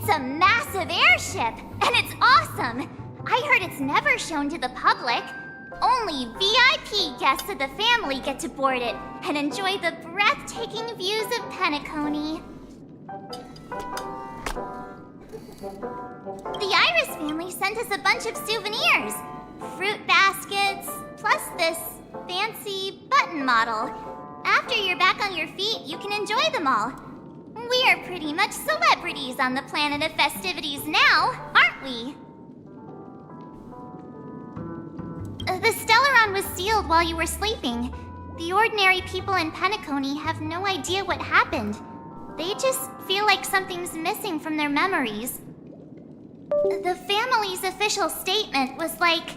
It's a massive airship, and it's awesome! I heard it's never shown to the public. Only VIP guests of the family get to board it and enjoy the breathtaking views of Penacony. The Iris family sent us a bunch of souvenirs. Fruit baskets, plus this fancy button model. After you're back on your feet, you can enjoy them all. We are pretty much celebrities on the planet of festivities now, aren't we? The Stellaron was sealed while you were sleeping. The ordinary people in Penacony have no idea what happened. They just feel like something's missing from their memories. The family's official statement was like,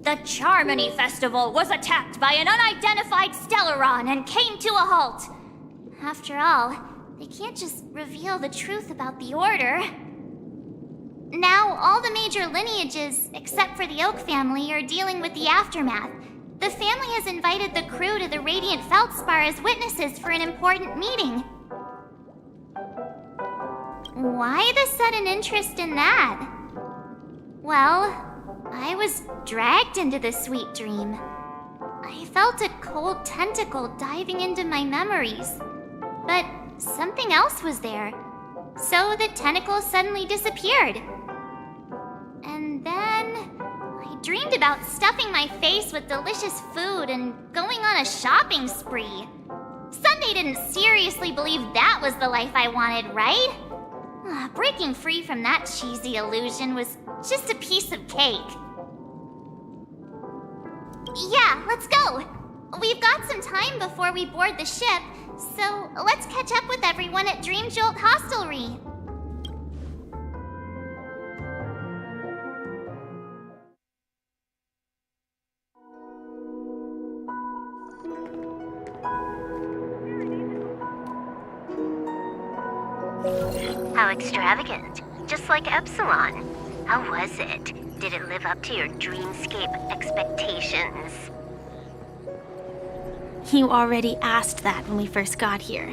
"The Charmony Festival was attacked by an unidentified Stellaron and came to a halt." After all, they can't just reveal the truth about the Order. Now, all the major lineages, except for the Oak family, are dealing with the aftermath. The family has invited the crew to the Radiant Feldspar as witnesses for an important meeting. Why the sudden interest in that? Well, I was dragged into this sweet dream. I felt a cold tentacle diving into my memories. But something else was there. So the tentacle suddenly disappeared. And then I dreamed about stuffing my face with delicious food and going on a shopping spree. Sunday didn't seriously believe that was the life I wanted, right? Breaking free from that cheesy illusion was just a piece of cake. Yeah, let's go. We've got some time before we board the ship, so let's catch up with everyone at Dream Jolt Hostelry. How extravagant. Just like Epsilon. How was it? Did it live up to your dreamscape expectations? You already asked that when we first got here.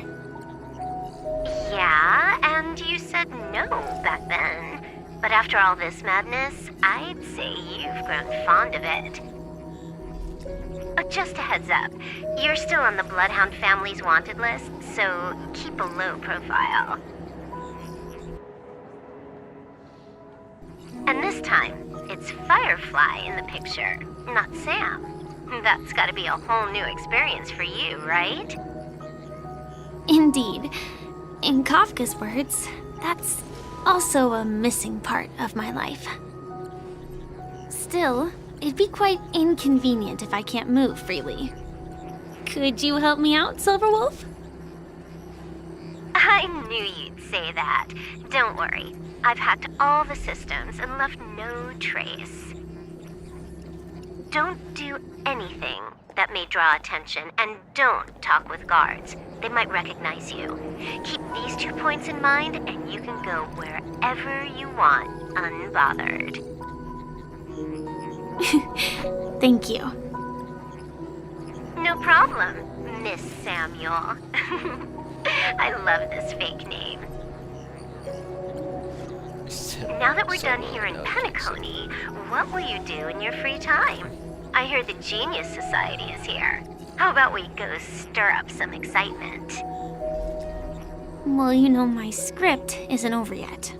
Yeah, and you said no back then. But after all this madness, I'd say you've grown fond of it. Oh, just a heads up. You're still on the Bloodhound family's wanted list, so keep a low profile. And this time, it's Firefly in the picture, not Sam. That's gotta be a whole new experience for you, right? Indeed. In Kafka's words, that's also a missing part of my life. Still, it'd be quite inconvenient if I can't move freely. Could you help me out, Silverwolf? I knew you'd say that. Don't worry. I've hacked all the systems and left no trace. Don't do anything that may draw attention, and don't talk with guards. They might recognize you. Keep these 2 points in mind, and you can go wherever you want, unbothered. Thank you. No problem, Miss Samuel. I love this fake name. Now that we're done here in Penacony, what will you do in your free time? I heard the Genius Society is here. How about we go stir up some excitement? Well, you know my script isn't over yet.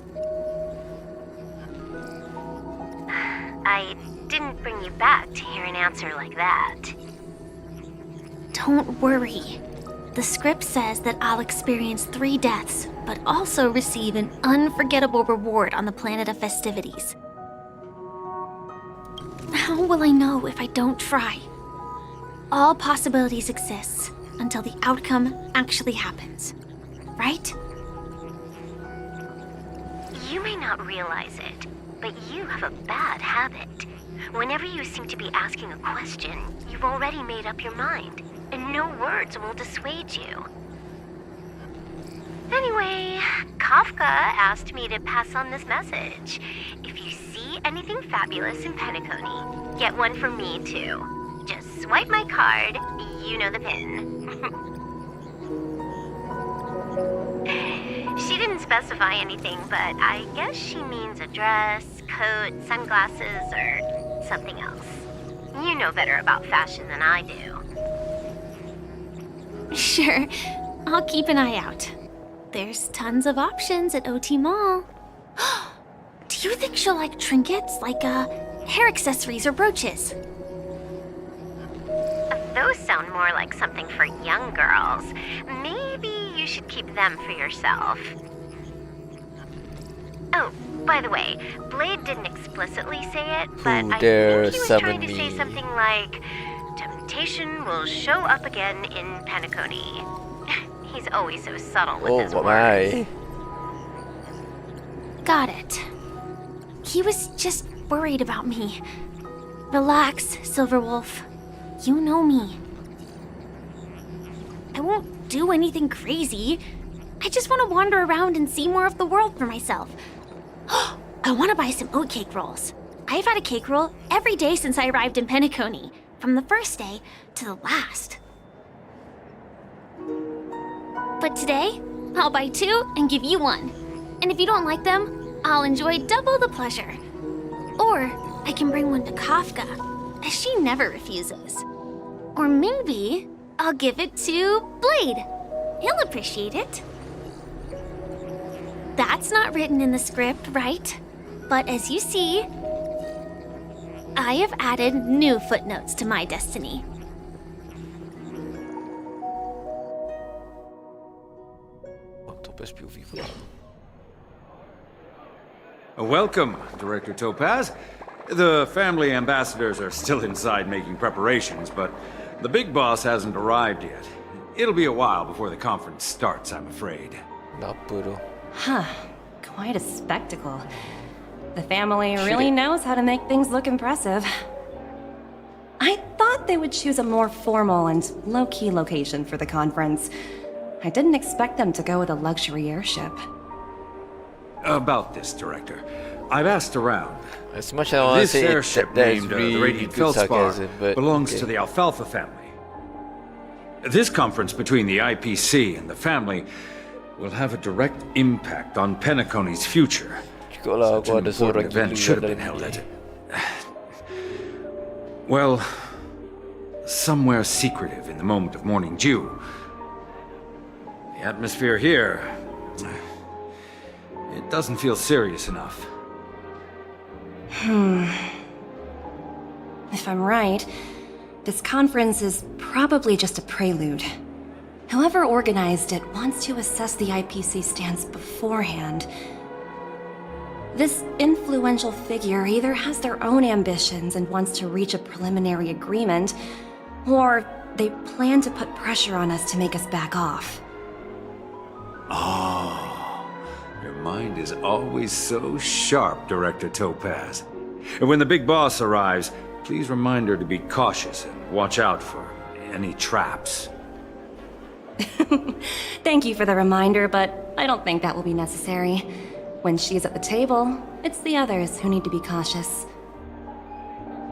I didn't bring you back to hear an answer like that. Don't worry. The script says that I'll experience 3 deaths, but also receive an unforgettable reward on the planet of festivities. How will I know if I don't try? All possibilities exist until the outcome actually happens, right? You may not realize it, but you have a bad habit. Whenever you seem to be asking a question, you've already made up your mind, and no words will dissuade you. Anyway, Kafka asked me to pass on this message. If you see anything fabulous in Penacony, get one for me too. Just swipe my card, you know the pin. She didn't specify anything, but I guess she means a dress, coat, sunglasses, or something else. You know better about fashion than I do. Sure, I'll keep an eye out. There's tons of options at OT Mall. Do you think she'll like trinkets, like hair accessories or brooches? Those sound more like something for young girls. Maybe you should keep them for yourself. Oh, by the way, Blade didn't explicitly say it, but I dare think he was summon trying to say me? something like, temptation will show up again in Penacony. He's always so subtle with his Oh words. my. Got it. He was just worried about me. Relax, Silverwolf. You know me. I won't do anything crazy. I just want to wander around and see more of the world for myself. I want to buy some oatcake rolls. I've had a cake roll every day since I arrived in Penacony, from the first day to the last. But today, I'll buy 2 and give you 1. And if you don't like them, I'll enjoy double the pleasure. Or I can bring one to Kafka, as she never refuses. Or maybe I'll give it to Blade. He'll appreciate it. That's not written in the script, right? But as you see, I have added new footnotes to my destiny. Topaz POV pula. Welcome, Director Topaz. The family ambassadors are still inside making preparations, but the big boss hasn't arrived yet. It'll be a while before the conference starts, I'm afraid. Kenapa tu? Huh. Quite a spectacle. The family really knows how to make things look impressive. I thought they would choose a more formal and low-key location for the conference. I didn't expect them to go with a luxury airship. About this, Director. I've asked around. As much as I want to This say airship that is named the really Radiant good Feldspar sarcasm, but belongs okay. to the Alfalfa family. This conference between the IPC and the family will have a direct impact on Penacony's future. Cukup lah Such aku an ada seorang important event gila should have dalam been held ni. at well, somewhere secretive in the moment of morning dew. The atmosphere here, it doesn't feel serious enough. If I'm right, this conference is probably just a prelude. Whoever organized it wants to assess the IPC stance beforehand. This influential figure either has their own ambitions and wants to reach a preliminary agreement, or they plan to put pressure on us to make us back off. Oh, your mind is always so sharp, Director Topaz. And when the big boss arrives, please remind her to be cautious and watch out for any traps. Thank you for the reminder, but I don't think that will be necessary. When she's at the table, it's the others who need to be cautious.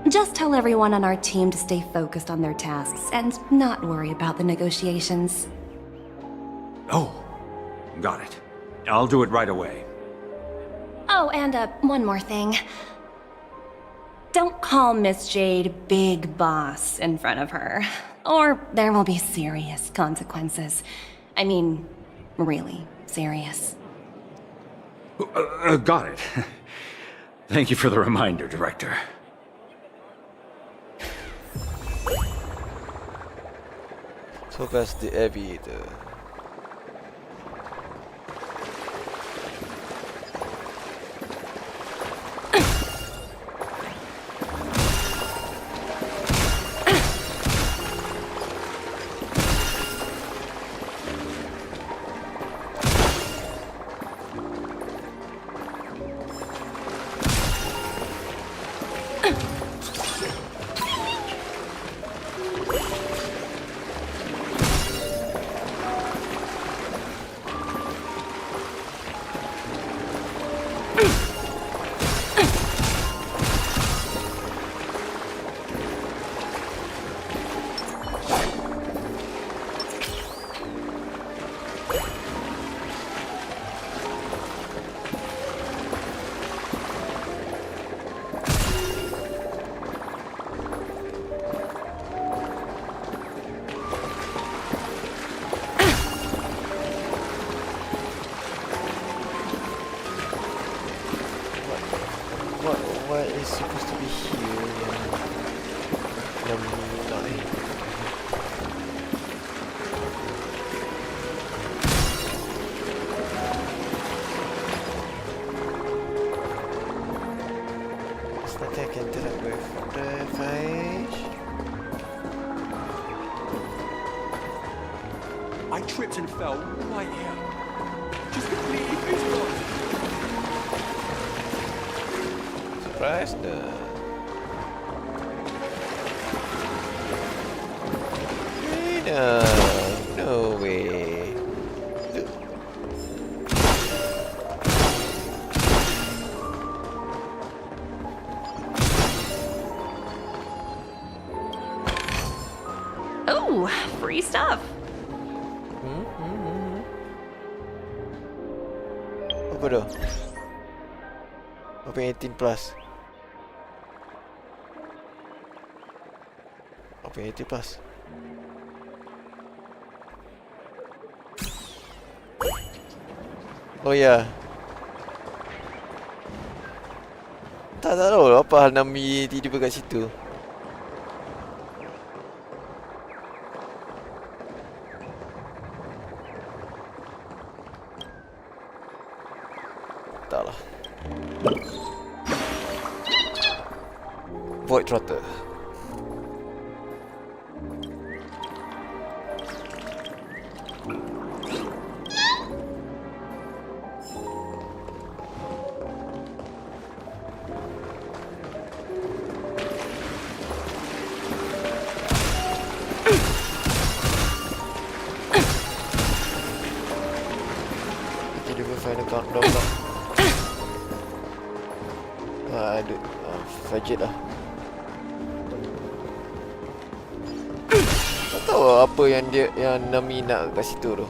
Just tell everyone on our team to stay focused on their tasks and not worry about the negotiations. Oh, got it. I'll do it right away. Oh, and one more thing. Don't call Miss Jade Big Boss in front of her, or there will be serious consequences. I mean, really serious. Got it. Thank you for the reminder, Director. Topaz the Aviator. Tak ni. There's nothing I can interact with. The fish. I tripped and fell right here. Just completely visualized. Surprise the. No way. Oh, free stuff. Apa tu? Apa yang 18 plus? Apa yang 18 plus? Oh ya. Tak tahu lah apa hal Nami tiba kat situ. Taklah. Void Trotter. Kita dia final countdown lah. Aduh, fidget lah. Tak tahu apa yang Nami nak kat situ tu.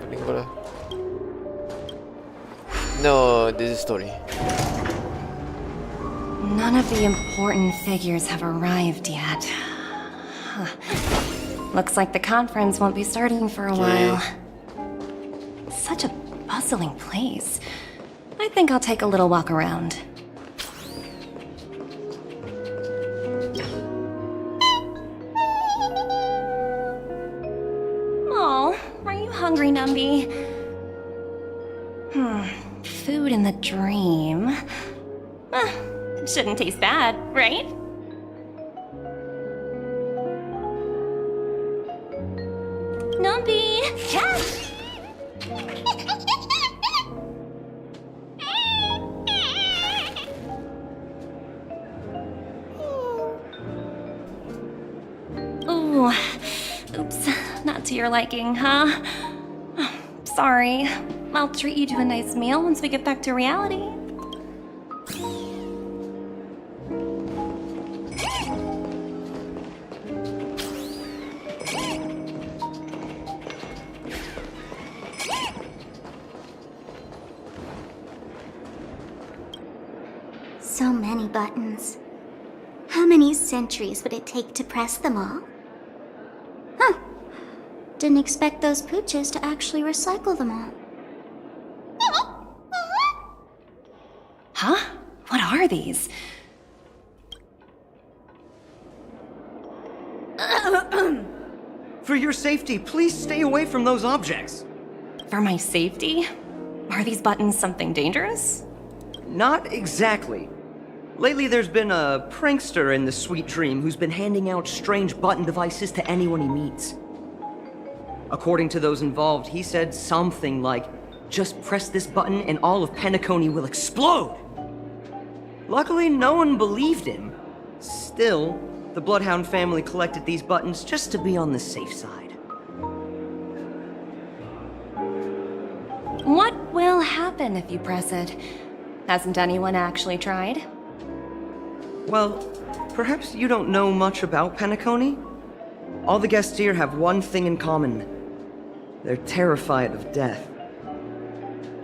Pening kepala. No, this is story. None of the important figures have arrived yet. Huh. Looks like the conference won't be starting for a while. Such a bustling place. I think I'll take a little walk around. Oh, are you hungry, Numby? Food in the dream. It shouldn't taste bad, right? Numby! Yes! Ooh, oops, not to your liking, huh? Sorry. I'll treat you to a nice meal once we get back to reality. So many buttons. How many centuries would it take to press them all? Huh. Didn't expect those pooches to actually recycle them all. Huh? What are these? For your safety, please stay away from those objects. For my safety? Are these buttons something dangerous? Not exactly. Lately, there's been a prankster in the Sweet Dream who's been handing out strange button devices to anyone he meets. According to those involved, he said something like, "Just press this button and all of Penacony will explode!" Luckily, no one believed him. Still, the Bloodhound family collected these buttons just to be on the safe side. What will happen if you press it? Hasn't anyone actually tried? Well, perhaps you don't know much about Penacony? All the guests here have one thing in common. They're terrified of death.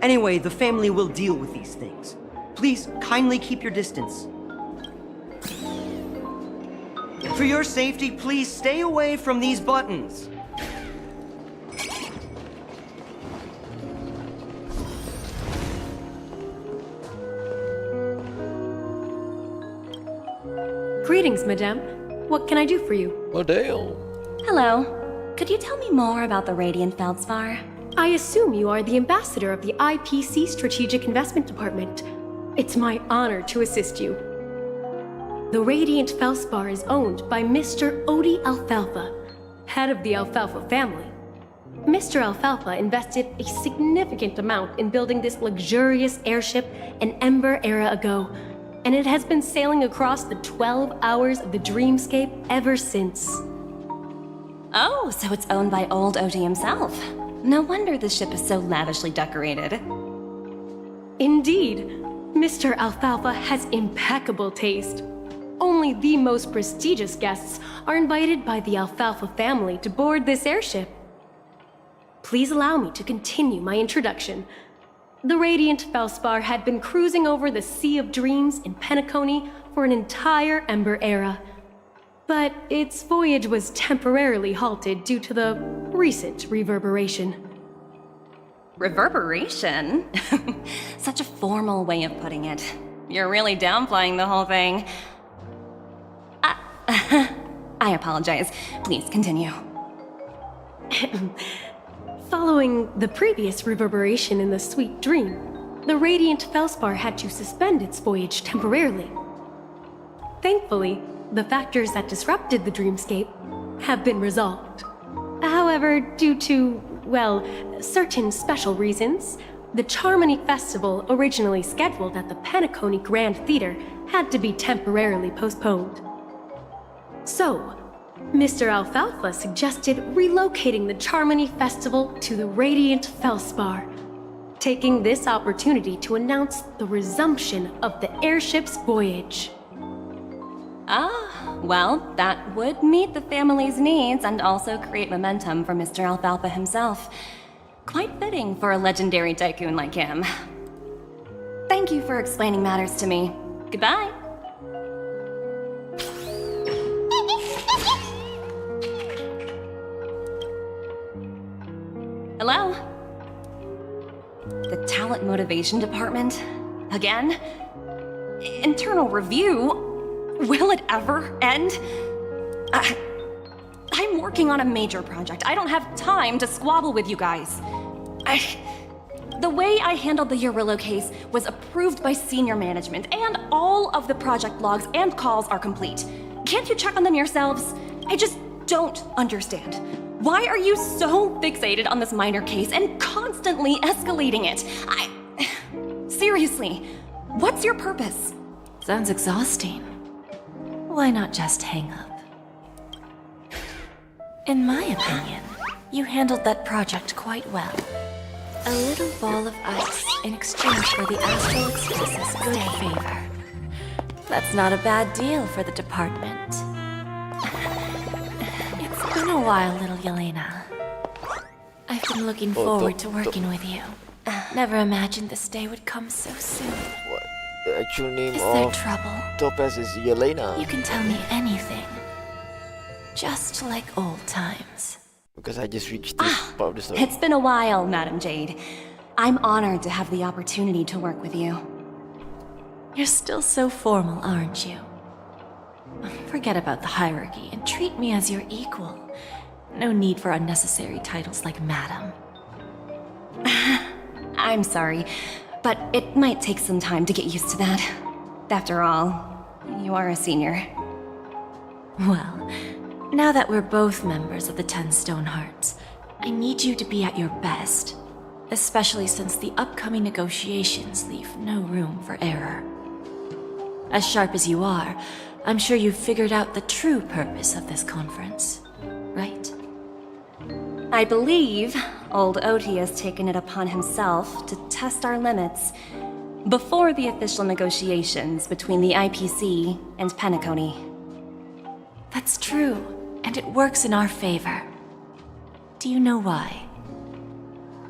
Anyway, the family will deal with these things. Please kindly keep your distance. For your safety, please stay away from these buttons. Greetings, madame. What can I do for you? Oh, damn. Hello. Could you tell me more about the Radiant Feldspar? I assume you are the ambassador of the IPC Strategic Investment Department. It's my honor to assist you. The Radiant Feldspar is owned by Mr. Odie Alfalfa, head of the Alfalfa family. Mr. Alfalfa invested a significant amount in building this luxurious airship an Ember era ago, and it has been sailing across the 12 hours of the dreamscape ever since. Oh, so it's owned by old Odie himself. No wonder the ship is so lavishly decorated. Indeed, Mr. Alfalfa has impeccable taste. Only the most prestigious guests are invited by the Alfalfa family to board this airship. Please allow me to continue my introduction. The Radiant Feldspar had been cruising over the Sea of Dreams in Penacony for an entire Ember era. But its voyage was temporarily halted due to the recent reverberation. Reverberation? Such a formal way of putting it. You're really downplaying the whole thing. I apologize. Please continue. Following the previous reverberation in the Sweet Dream, the Radiant Feldspar had to suspend its voyage temporarily. Thankfully, the factors that disrupted the dreamscape have been resolved. However, due to, well, certain special reasons, the Charmony Festival, originally scheduled at the Penacony Grand Theater, had to be temporarily postponed. So, Mr. Alfalfa suggested relocating the Charmony Festival to the Radiant Feldspar, taking this opportunity to announce the resumption of the airship's voyage. Ah, well, that would meet the family's needs and also create momentum for Mr. Alfalfa himself. Quite fitting for a legendary tycoon like him. Thank you for explaining matters to me. Goodbye. Hello? The Talent Motivation Department? Again? Internal review? Will it ever end? I'm working on a major project. I don't have time to squabble with you guys. The way I handled the Urillo case was approved by senior management, and all of the project logs and calls are complete. Can't you check on them yourselves? I just don't understand. Why are you so fixated on this minor case and constantly escalating it? Seriously, what's your purpose? Sounds exhausting. Why not just hang up? In my opinion, you handled that project quite well. A little ball of ice in exchange for the Astral Express's good favor. That's not a bad deal for the department. It's been a while, little Yelena. I've been looking forward to working with you. Never imagined this day would come so soon. What? The actual name Is there of trouble? Topaz is Yelena. You can tell me anything. Just like old times. Because I just reached this part of the story. It's been a while, Madam Jade. I'm honored to have the opportunity to work with you. You're still so formal, aren't you? Forget about the hierarchy and treat me as your equal. No need for unnecessary titles like Madam. I'm sorry, but it might take some time to get used to that. After all, you are a senior. Well, now that we're both members of the 10 Stone Hearts, I need you to be at your best. Especially since the upcoming negotiations leave no room for error. As sharp as you are, I'm sure you've figured out the true purpose of this conference, right? I believe old Oti has taken it upon himself to test our limits before the official negotiations between the IPC and Penacony. That's true, and it works in our favor. Do you know why?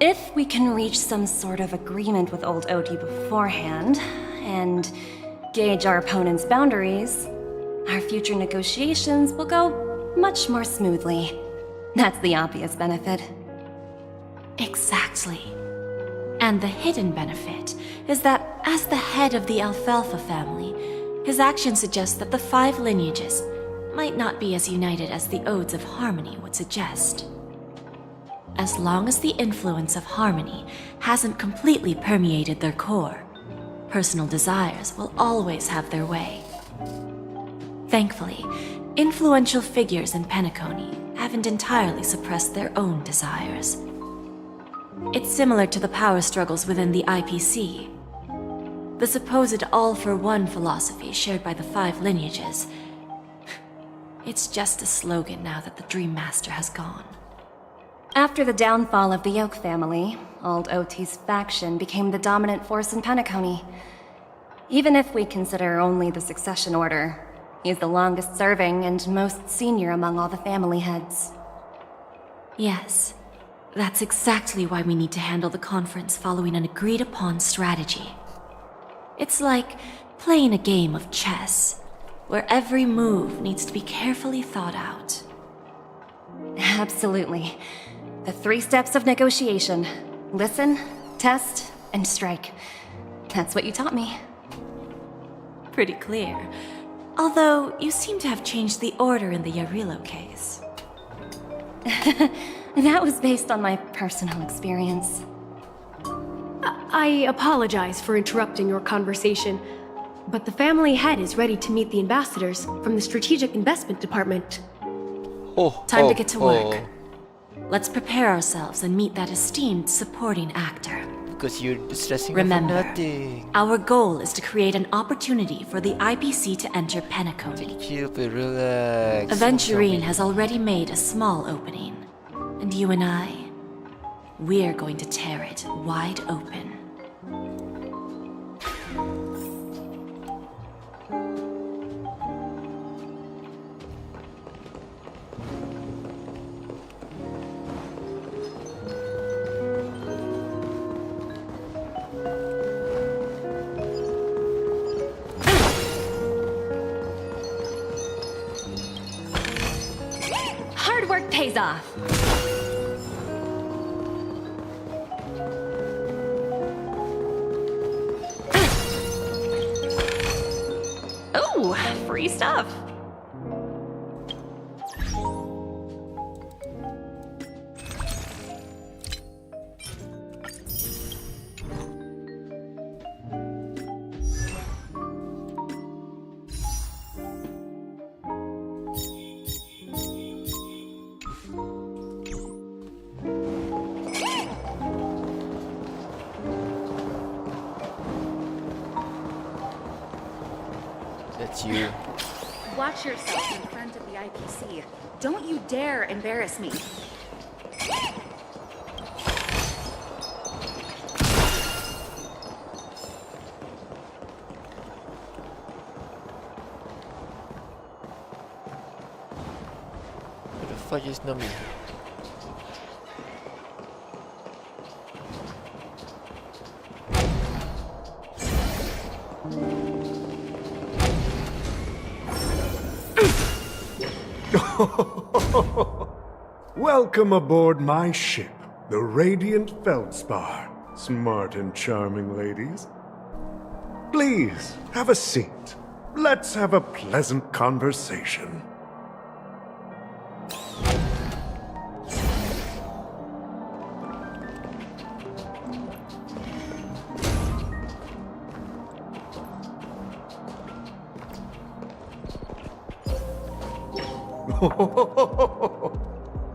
If we can reach some sort of agreement with old Oti beforehand, and gauge our opponent's boundaries, our future negotiations will go much more smoothly. That's the obvious benefit. Exactly. And the hidden benefit is that as the head of the Alfalfa family, His actions suggest that the 5 lineages might not be as united as the Odes of Harmony would suggest. As long as the influence of Harmony hasn't completely permeated their core, personal desires will always have their way. Thankfully, influential figures in Penacony haven't entirely suppressed their own desires. It's similar to the power struggles within the IPC. The supposed all-for-one philosophy shared by the 5 lineages. It's just a slogan now that the Dream Master has gone. After the downfall of the Oak family, Old OT's faction became the dominant force in Penacony. Even if we consider only the succession order, he's the longest serving and most senior among all the family heads. Yes, that's exactly why we need to handle the conference following an agreed-upon strategy. It's like playing a game of chess, where every move needs to be carefully thought out. Absolutely. The 3 steps of negotiation. Listen, test, and strike. That's what you taught me. Pretty clear. Although, you seem to have changed the order in the Yarilo case. That was based on my personal experience. I apologize for interrupting your conversation, but the family head is ready to meet the ambassadors from the Strategic Investment Department. Time to get to work. Let's prepare ourselves and meet that esteemed supporting actor. Because you're stressing Remember, over nothing. our goal is to create an opportunity for the IPC to enter Penacony. Chill, relax. Aventurine has already made a small opening, and you and I, we're going to tear it wide open. Hard work pays off. Oh, free stuff. That's you. Watch yourself in front of the IPC. Don't you dare embarrass me. Who the fuck is Nami? Welcome aboard my ship, the Radiant Feldspar. Smart and charming ladies. Please, have a seat. Let's have a pleasant conversation.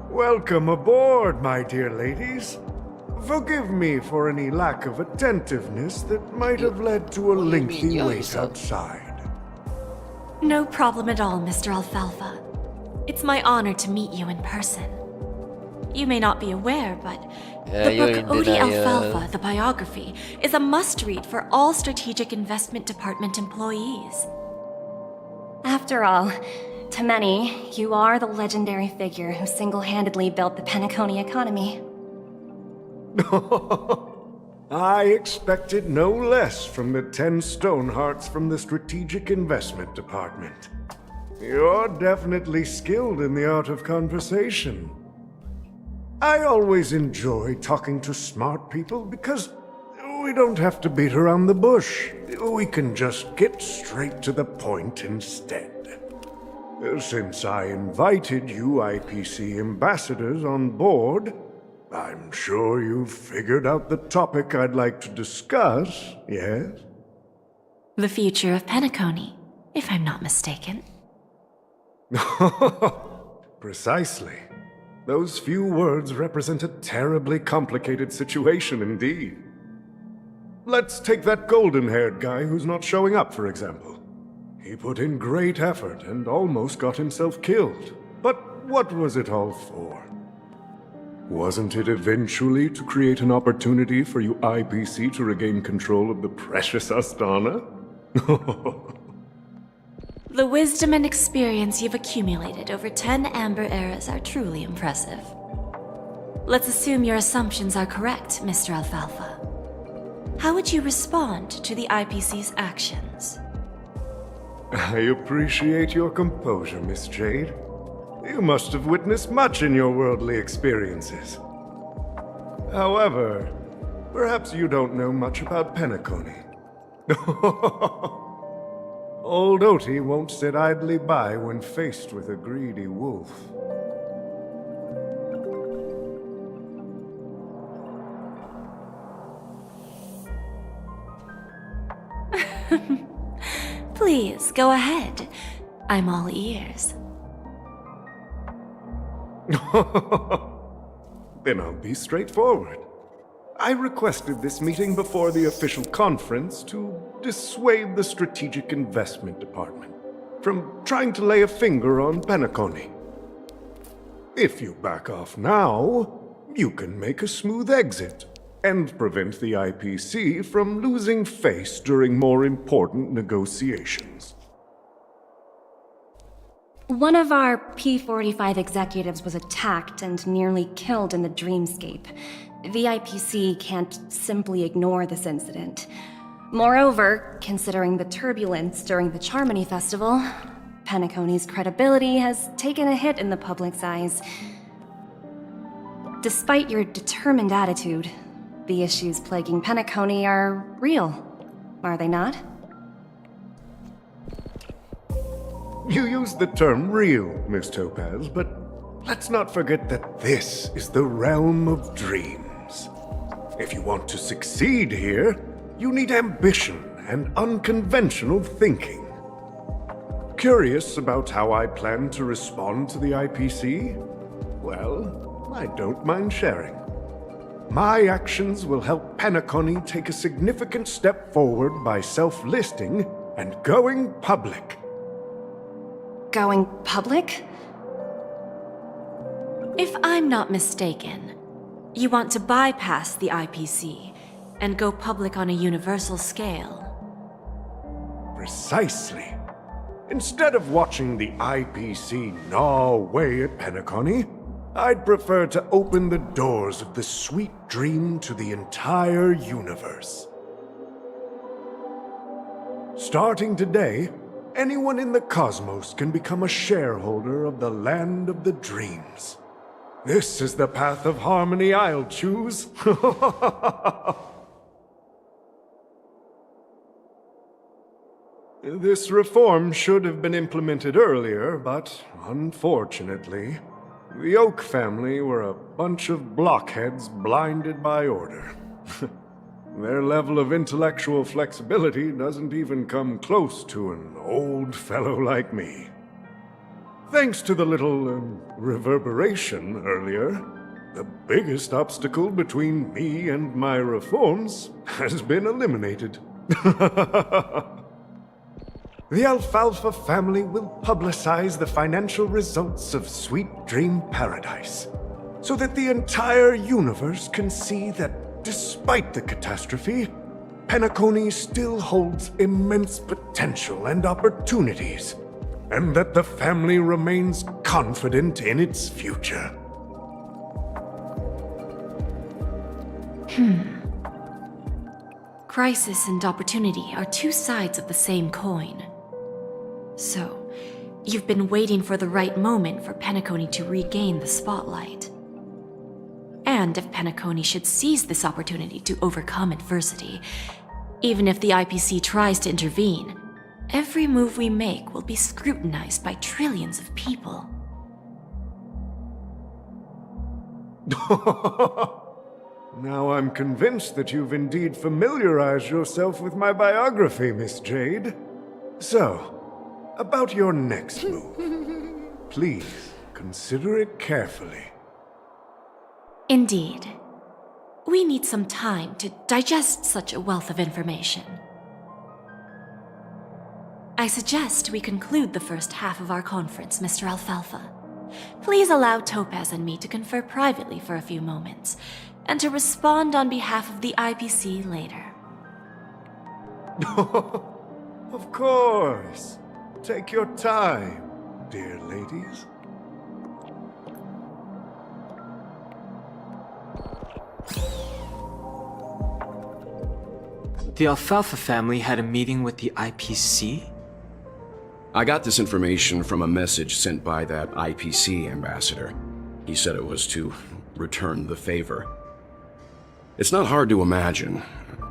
Welcome aboard, my dear ladies. Forgive me for any lack of attentiveness that might have led to a lengthy wait outside. No problem at all, Mr. Alfalfa. It's my honor to meet you in person. You may not be aware, but the you're book in Odie denial. Alfalfa, the biography, is a must-read for all Strategic Investment Department employees. After all, to many, you are the legendary figure who single-handedly built the Penacony economy. I expected no less from the 10 Stonehearts from the Strategic Investment Department. You're definitely skilled in the art of conversation. I always enjoy talking to smart people because We don't have to beat around the bush. We can just get straight to the point instead. Since I invited you IPC ambassadors on board, I'm sure you've figured out the topic I'd like to discuss, yes? The future of Penacony, if I'm not mistaken. Precisely. Those few words represent a terribly complicated situation indeed. Let's take that golden-haired guy who's not showing up, for example. He put in great effort and almost got himself killed. But what was it all for? Wasn't it eventually to create an opportunity for you IPC to regain control of the precious Astana? The wisdom and experience you've accumulated over 10 Amber Eras are truly impressive. Let's assume your assumptions are correct, Mr. Alfalfa. How would you respond to the IPC's actions? I appreciate your composure, Miss Jade. You must have witnessed much in your worldly experiences. However, perhaps you don't know much about Penacony. Old Oti won't sit idly by when faced with a greedy wolf. Please, go ahead. I'm all ears. Then I'll be straightforward. I requested this meeting before the official conference to dissuade the Strategic Investment Department from trying to lay a finger on Penacony. If you back off now, you can make a smooth exit and prevent the IPC from losing face during more important negotiations. One of our P-45 executives was attacked and nearly killed in the dreamscape. The IPC can't simply ignore this incident. Moreover, considering the turbulence during the Charmony Festival, Penacony's credibility has taken a hit in the public's eyes. Despite your determined attitude, the issues plaguing Penacony are real, are they not? You used the term real, Miss Topaz, but let's not forget that this is the realm of dreams. If you want to succeed here, you need ambition and unconventional thinking. Curious about how I plan to respond to the IPC? Well, I don't mind sharing. My actions will help Penacony take a significant step forward by self-listing and going public. Going public? If I'm not mistaken, you want to bypass the IPC and go public on a universal scale. Precisely. Instead of watching the IPC gnaw away at Penacony, I'd prefer to open the doors of the sweet dream to the entire universe. Starting today, anyone in the cosmos can become a shareholder of the land of the dreams. This is the path of harmony I'll choose. This reform should have been implemented earlier, but unfortunately, the Oak family were a bunch of blockheads blinded by order. Their level of intellectual flexibility doesn't even come close to an old fellow like me. Thanks to the little reverberation earlier, the biggest obstacle between me and my reforms has been eliminated. The Alfalfa family will publicize the financial results of Sweet Dream Paradise, so that the entire universe can see that despite the catastrophe, Penacony still holds immense potential and opportunities, and that the family remains confident in its future. Crisis and opportunity are two sides of the same coin. So, you've been waiting for the right moment for Penacony to regain the spotlight. And understand if Penacony should seize this opportunity to overcome adversity. Even if the IPC tries to intervene, every move we make will be scrutinized by trillions of people. Now I'm convinced that you've indeed familiarized yourself with my biography, Miss Jade. So, about your next move. Please, consider it carefully. Indeed. We need some time to digest such a wealth of information. I suggest we conclude the first half of our conference, Mr. Alfalfa. Please allow Topaz and me to confer privately for a few moments, and to respond on behalf of the IPC later. Of course. Take your time, dear ladies. The Alfalfa family had a meeting with the IPC? I got this information from a message sent by that IPC ambassador. He said it was to return the favor. It's not hard to imagine.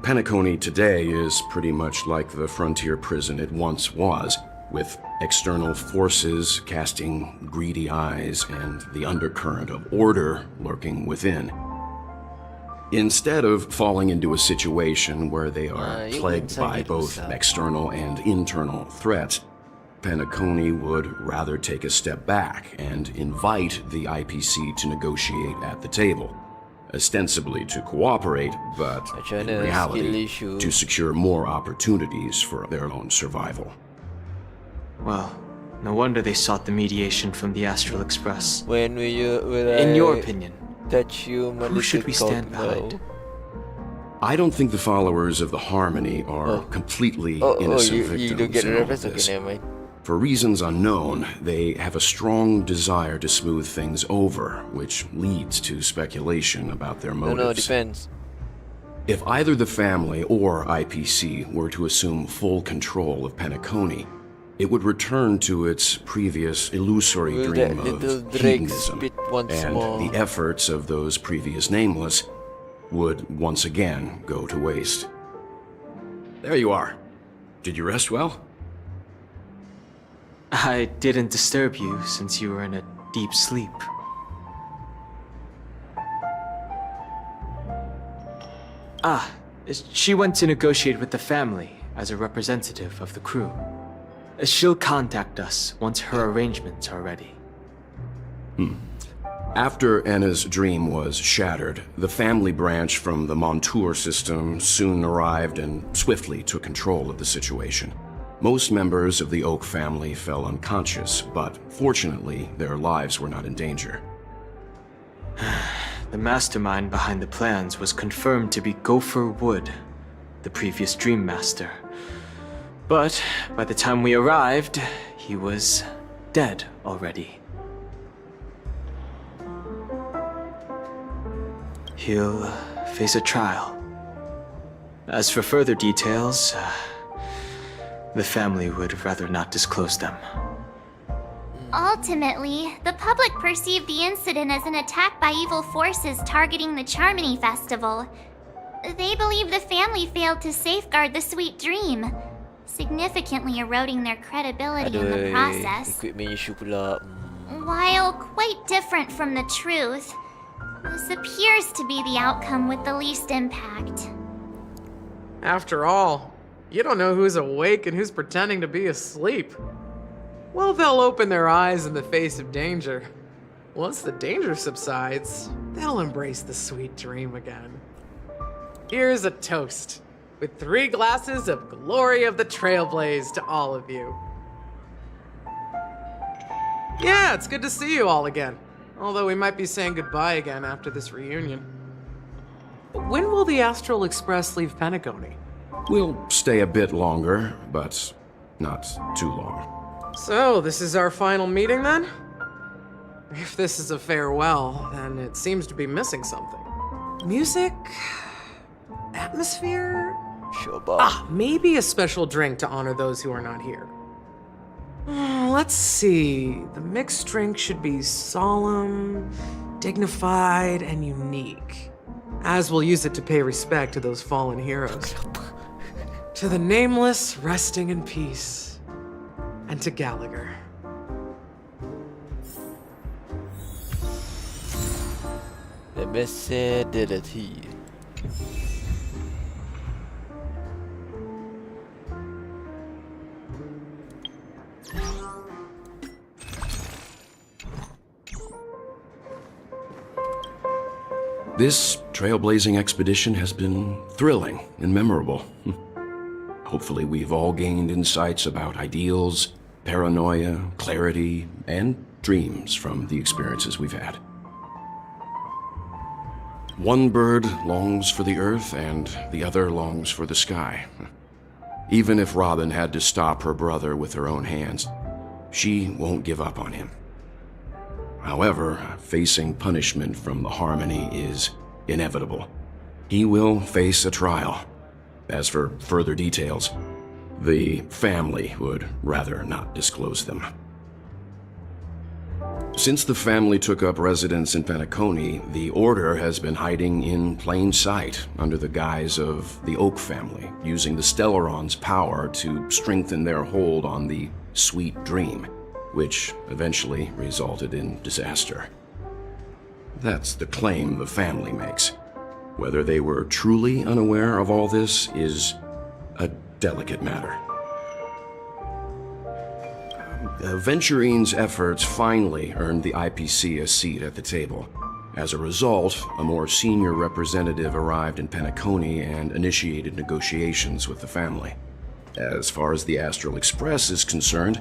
Penacony today is pretty much like the frontier prison it once was, with external forces casting greedy eyes and the undercurrent of order lurking within. Instead of falling into a situation where they are plagued by both external and internal threats, Penacony would rather take a step back and invite the IPC to negotiate at the table, ostensibly to cooperate, but in reality, to secure more opportunities for their own survival. Well, no wonder they sought the mediation from the Astral Express. When In your opinion, touch you, who should we stand behind? I don't think the followers of the Harmony are completely innocent victims you don't get in the all reference? this. Okay, never mind. For reasons unknown, they have a strong desire to smooth things over, which leads to speculation about their motives. No, depends. If either the family or IPC were to assume full control of Penacony, it would return to its previous illusory Will dream that of little Drake hedonism, spit once and more? the efforts of those previous nameless would once again go to waste. There you are. Did you rest well? I didn't disturb you since you were in a deep sleep. She went to negotiate with the family as a representative of the crew. She'll contact us once her arrangements are ready. After Anna's dream was shattered, the family branch from the Montour system soon arrived and swiftly took control of the situation. Most members of the Oak family fell unconscious, but fortunately, their lives were not in danger. The mastermind behind the plans was confirmed to be Gopher Wood, the previous Dream Master. But by the time we arrived, he was dead already. He'll face a trial. As for further details, the family would rather not disclose them. Ultimately, the public perceived the incident as an attack by evil forces targeting the Charmony Festival. They believe the family failed to safeguard the Sweet Dream, significantly eroding their credibility in the process. Equipment issue pula. While quite different from the truth, this appears to be the outcome with the least impact. After all, you don't know who's awake and who's pretending to be asleep. Well, they'll open their eyes in the face of danger. Once the danger subsides, they'll embrace the sweet dream again. Here's a toast, with 3 glasses of Glory of the Trailblaze to all of you. Yeah, it's good to see you all again. Although we might be saying goodbye again after this reunion. When will the Astral Express leave Penacony? We'll stay a bit longer, but not too long. So, this is our final meeting then? If this is a farewell, then it seems to be missing something. Music? Atmosphere? Maybe a special drink to honor those who are not here. Let's see. The mixed drink should be solemn, dignified and unique, as we'll use it to pay respect to those fallen heroes. To the nameless resting in peace, and to Gallagher. The Messedility. This trailblazing expedition has been thrilling and memorable. Hopefully we've all gained insights about ideals, paranoia, clarity, and dreams from the experiences we've had. One bird longs for the earth and the other longs for the sky. Even if Robin had to stop her brother with her own hands, she won't give up on him. However, facing punishment from the Harmony is inevitable. He will face a trial. As for further details, the family would rather not disclose them. Since the family took up residence in Penacony, the Order has been hiding in plain sight under the guise of the Oak family, using the Stellaron's power to strengthen their hold on the Sweet Dream, which eventually resulted in disaster. That's the claim the family makes. Whether they were truly unaware of all this is a delicate matter. Venturine's efforts finally earned the IPC a seat at the table. As a result, a more senior representative arrived in Penacony and initiated negotiations with the family. As far as the Astral Express is concerned,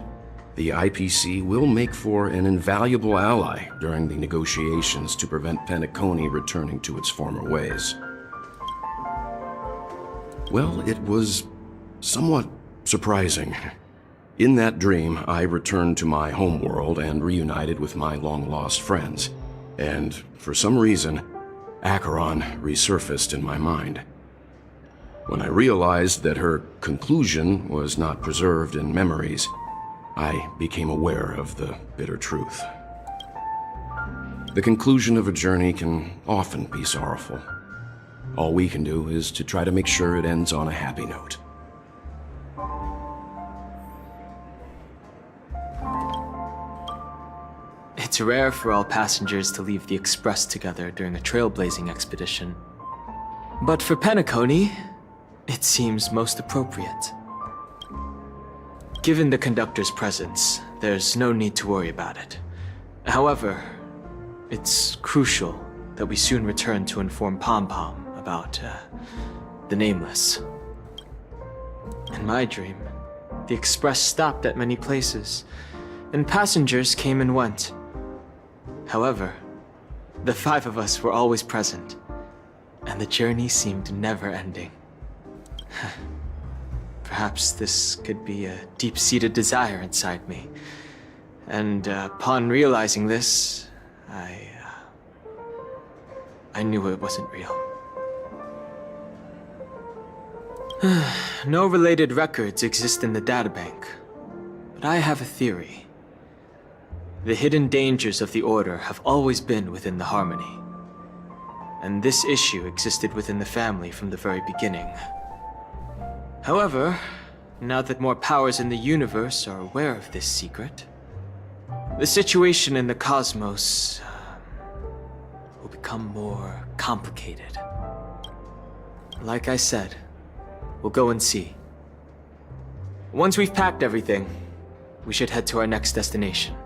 the IPC will make for an invaluable ally during the negotiations to prevent Penacony returning to its former ways. Well, it was somewhat surprising. In that dream, I returned to my homeworld and reunited with my long-lost friends. And for some reason, Acheron resurfaced in my mind. When I realized that her conclusion was not preserved in memories, I became aware of the bitter truth. The conclusion of a journey can often be sorrowful. All we can do is to try to make sure it ends on a happy note. It's rare for all passengers to leave the Express together during a trailblazing expedition. But for Penacony, it seems most appropriate. Given the conductor's presence, there's no need to worry about it. However, it's crucial that we soon return to inform Pom Pom about, the Nameless. In my dream, the Express stopped at many places, and passengers came and went. However, the five of us were always present, and the journey seemed never ending. Perhaps this could be a deep-seated desire inside me. And upon realizing this, I knew it wasn't real. No related records exist in the databank, but I have a theory. The hidden dangers of the Order have always been within the Harmony. And this issue existed within the family from the very beginning. However, now that more powers in the universe are aware of this secret, the situation in the cosmos will become more complicated. Like I said, we'll go and see. Once we've packed everything, we should head to our next destination.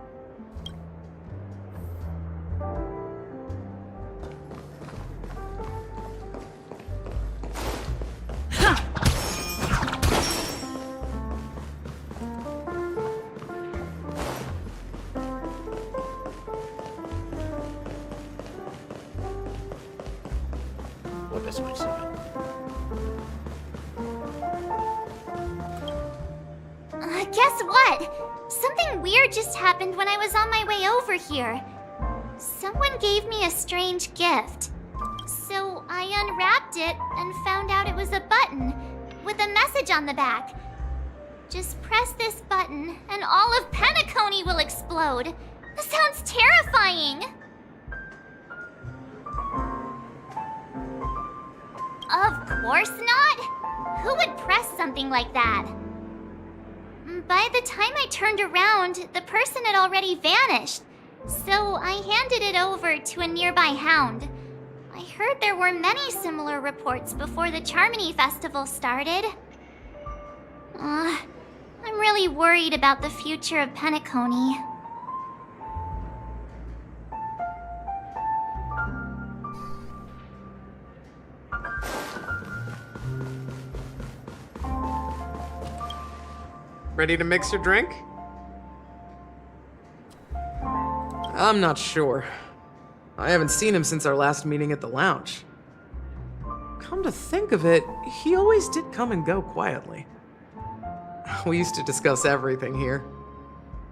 Guess what? Something weird just happened when I was on my way over here. Someone gave me a strange gift. So I unwrapped it and found out it was a button with a message on the back. Just press this button and all of Penacony will explode. This sounds terrifying. course not! Who would press something like that? By the time I turned around, the person had already vanished, so I handed it over to a nearby hound. I heard there were many similar reports before the Charmony Festival started. I'm really worried about the future of Penacony. Ready to mix your drink? I'm not sure. I haven't seen him since our last meeting at the lounge. Come to think of it, he always did come and go quietly. We used to discuss everything here.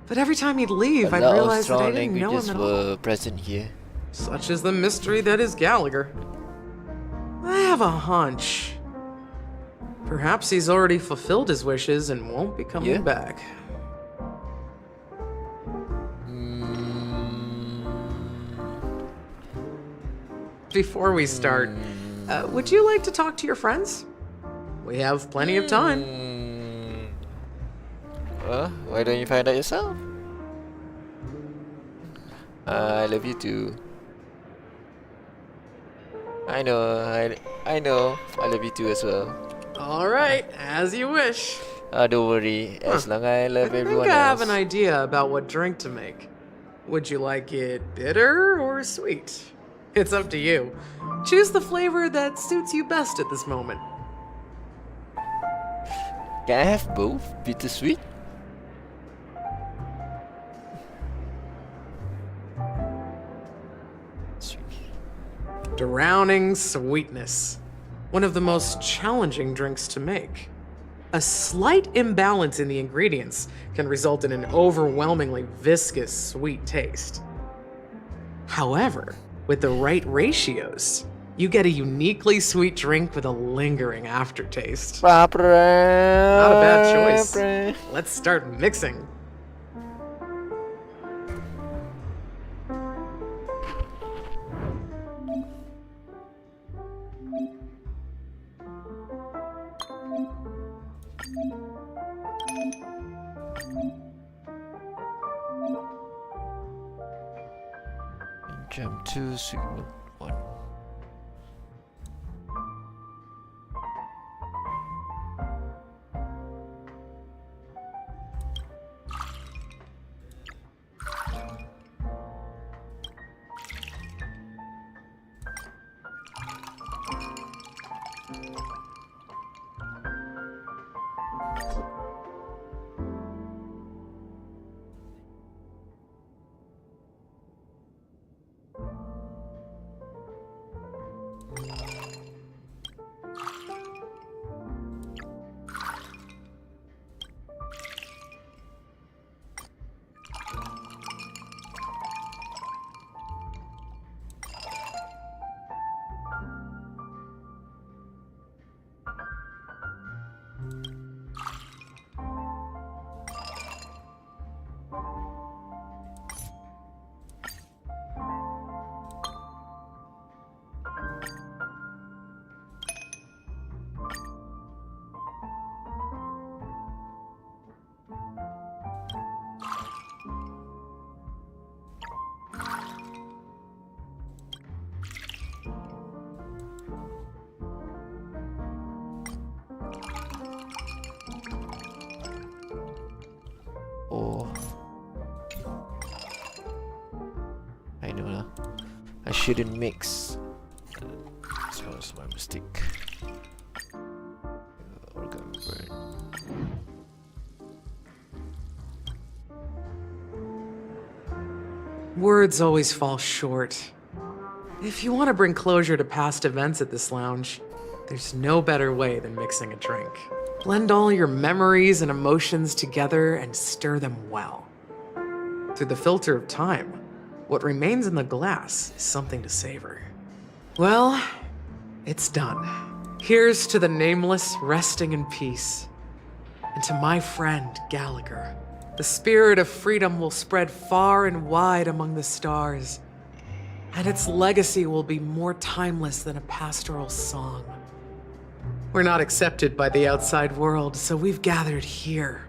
But every time he'd leave, I'd realize that I didn't know him at all. Present here. Such is the mystery that is Gallagher. I have a hunch. Perhaps he's already fulfilled his wishes and won't be coming back. Before we start, would you like to talk to your friends? We have plenty of time. Well, why don't you find out yourself? I love you too. I know, I know. I love you too as well. All right, as you wish. Don't worry. As long as I love everyone I else. have an idea about what drink to make. Would you like it bitter or sweet? It's up to you. Choose the flavor that suits you best at this moment. Can I have both? Bittersweet? Drowning sweetness. One of the most challenging drinks to make. A slight imbalance in the ingredients can result in an overwhelmingly viscous sweet taste. However, with the right ratios, you get a uniquely sweet drink with a lingering aftertaste. Not a bad choice. Let's start mixing. Jump to sweet milk 1. Oh, I know now. I shouldn't mix. That was my mistake. Organ burn. Words always fall short. If you want to bring closure to past events at this lounge, there's no better way than mixing a drink. Blend all your memories and emotions together and stir them well. Through the filter of time, what remains in the glass is something to savor. Well, it's done. Here's to the nameless resting in peace. And to my friend, Gallagher. The spirit of freedom will spread far and wide among the stars, and its legacy will be more timeless than a pastoral song. We're not accepted by the outside world, so we've gathered here.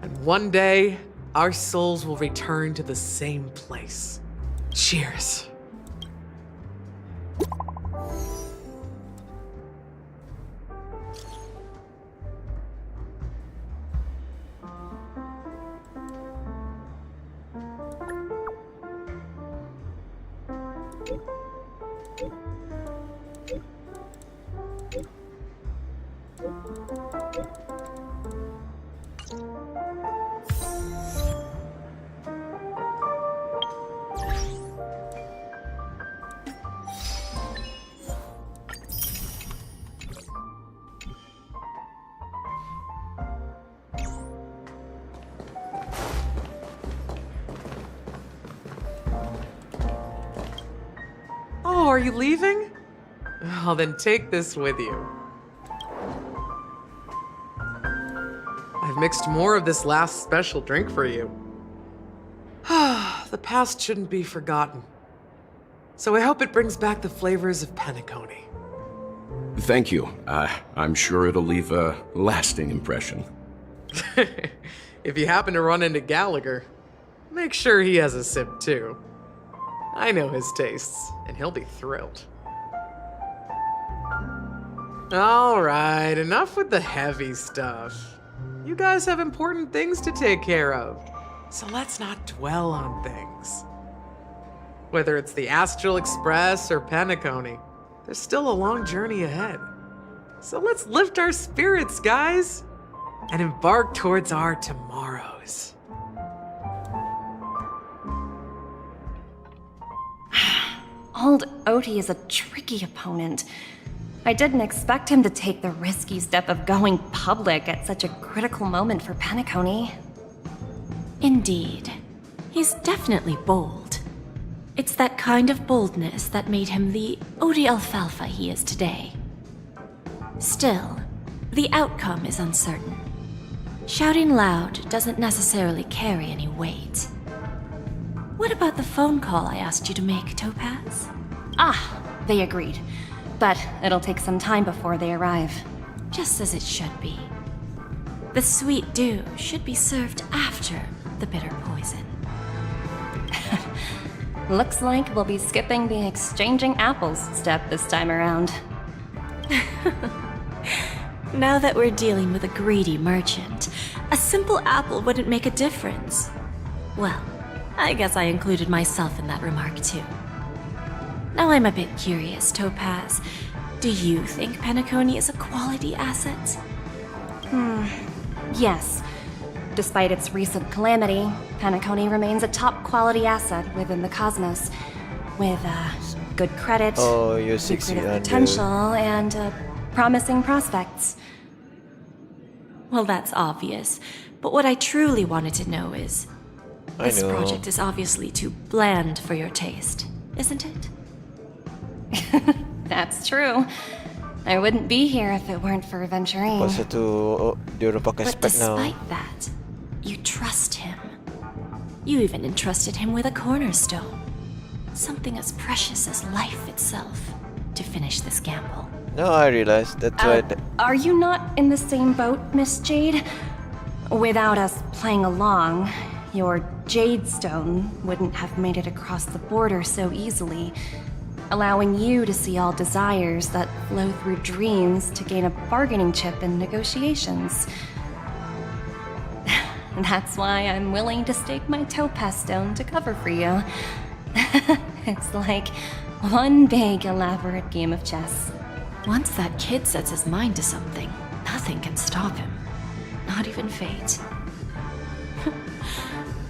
And one day, our souls will return to the same place. Cheers. Oh, are you leaving? Oh, then take this with you. I've mixed more of this last special drink for you. The past shouldn't be forgotten. So I hope it brings back the flavors of Penacony. Thank you. I'm sure it'll leave a lasting impression. If you happen to run into Gallagher, make sure he has a sip too. I know his tastes, and he'll be thrilled. All right, enough with the heavy stuff. You guys have important things to take care of, so let's not dwell on things. Whether it's the Astral Express or Penacony, there's still a long journey ahead. So let's lift our spirits, guys, and embark towards our tomorrows. Old Odie is a tricky opponent. I didn't expect him to take the risky step of going public at such a critical moment for Penacony. Indeed. He's definitely bold. It's that kind of boldness that made him the Odie Alfalfa he is today. Still, the outcome is uncertain. Shouting loud doesn't necessarily carry any weight. What about the phone call I asked you to make, Topaz? Ah, they agreed. But it'll take some time before they arrive. Just as it should be. The sweet dew should be served after the bitter poison. Looks like we'll be skipping the exchanging apples step this time around. Now that we're dealing with a greedy merchant, a simple apple wouldn't make a difference. Well, I guess I included myself in that remark too. Now I'm a bit curious, Topaz. Do you think Penacony is a quality asset? Yes. Despite its recent calamity, Penacony remains a top quality asset within the cosmos. With good credit, Oh, you're 60 lucrative under. potential, and promising prospects. Well, that's obvious. But what I truly wanted to know is... This project is obviously too bland for your taste, isn't it? That's true. I wouldn't be here if it weren't for Venturine. Pasa to Europa ka But spec now. despite that, you trust him. You even entrusted him with a cornerstone. Something as precious as life itself to finish this gamble. No, I realized that's why. Are you not in the same boat, Miss Jade? Without us playing along, your Jade Stone wouldn't have made it across the border so easily, allowing you to see all desires that flow through dreams to gain a bargaining chip in negotiations. That's why I'm willing to stake my Topaz Stone to cover for you. It's like one big elaborate game of chess. Once that kid sets his mind to something, nothing can stop him. Not even fate.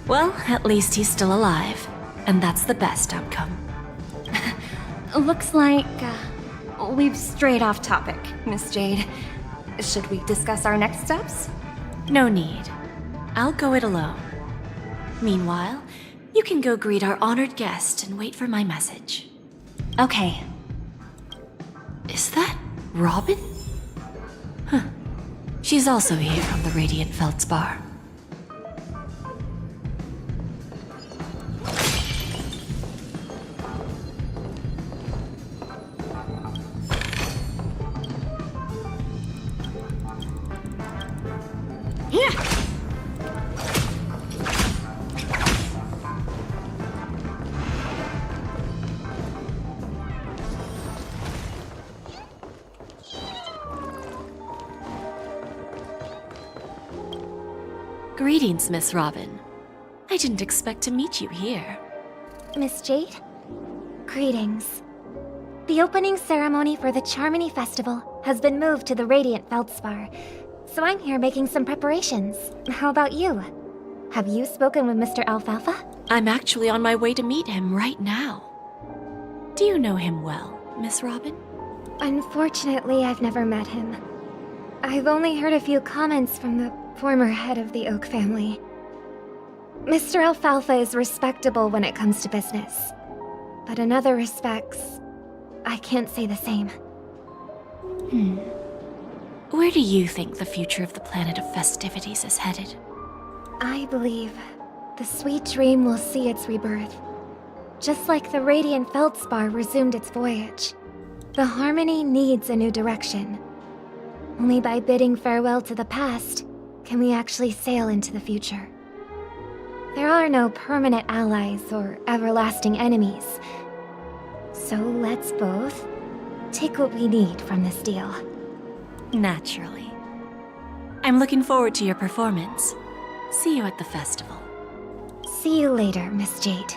Well, at least he's still alive, and that's the best outcome. Looks like we've strayed off topic, Miss Jade. Should we discuss our next steps? No need. I'll go it alone. Meanwhile, you can go greet our honored guest and wait for my message. Okay. Is that Robin? Huh. She's also here on the Radiant Feldspar. Greetings, Miss Robin. I didn't expect to meet you here. Miss Jade? Greetings. The opening ceremony for the Charmony Festival has been moved to the Radiant Feldspar, so I'm here making some preparations. How about you? Have you spoken with Mr. Alfalfa? I'm actually on my way to meet him right now. Do you know him well, Miss Robin? Unfortunately, I've never met him. I've only heard a few comments from the former head of the Oak family. Mr. Alfalfa is respectable when it comes to business, but in other respects, I can't say the same. Where do you think the future of the planet of festivities is headed? I believe the sweet dream will see its rebirth. Just like the Radiant Feldspar resumed its voyage, the Harmony needs a new direction. Only by bidding farewell to the past can we actually sail into the future. There are no permanent allies or everlasting enemies. So let's both take what we need from this deal. Naturally. I'm looking forward to your performance. See you at the festival. See you later, Miss Jade.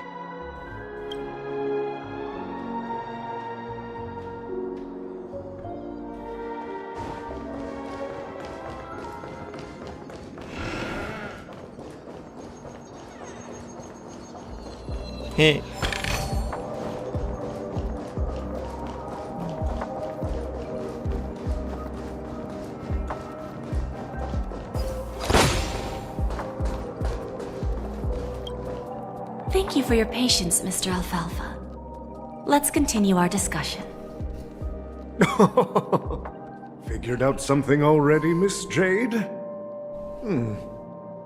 Hey. Thank you for your patience, Mr. Alfalfa. Let's continue our discussion. Figured out something already, Miss Jade?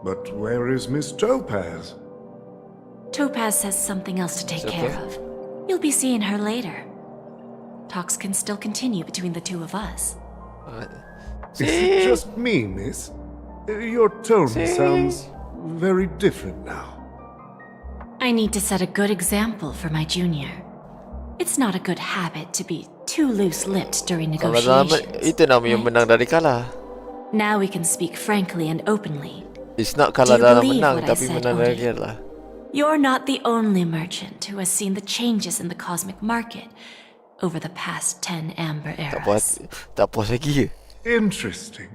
But where is Miss Topaz? Topaz has something else to take care of. You'll be seeing her later. Talks can still continue between the two of us. Is it just me, miss? Your tone sounds very different now. I need to set a good example for my junior. It's not a good habit to be too loose-lipped during negotiations. Itu namanya menang dari kalah. Now we can speak frankly and openly. It's not kalah dalam menang, tapi menang dari kalah. You're not the only merchant who has seen the changes in the cosmic market over the past 10 amber eras. Tak puas lagi. Interesting.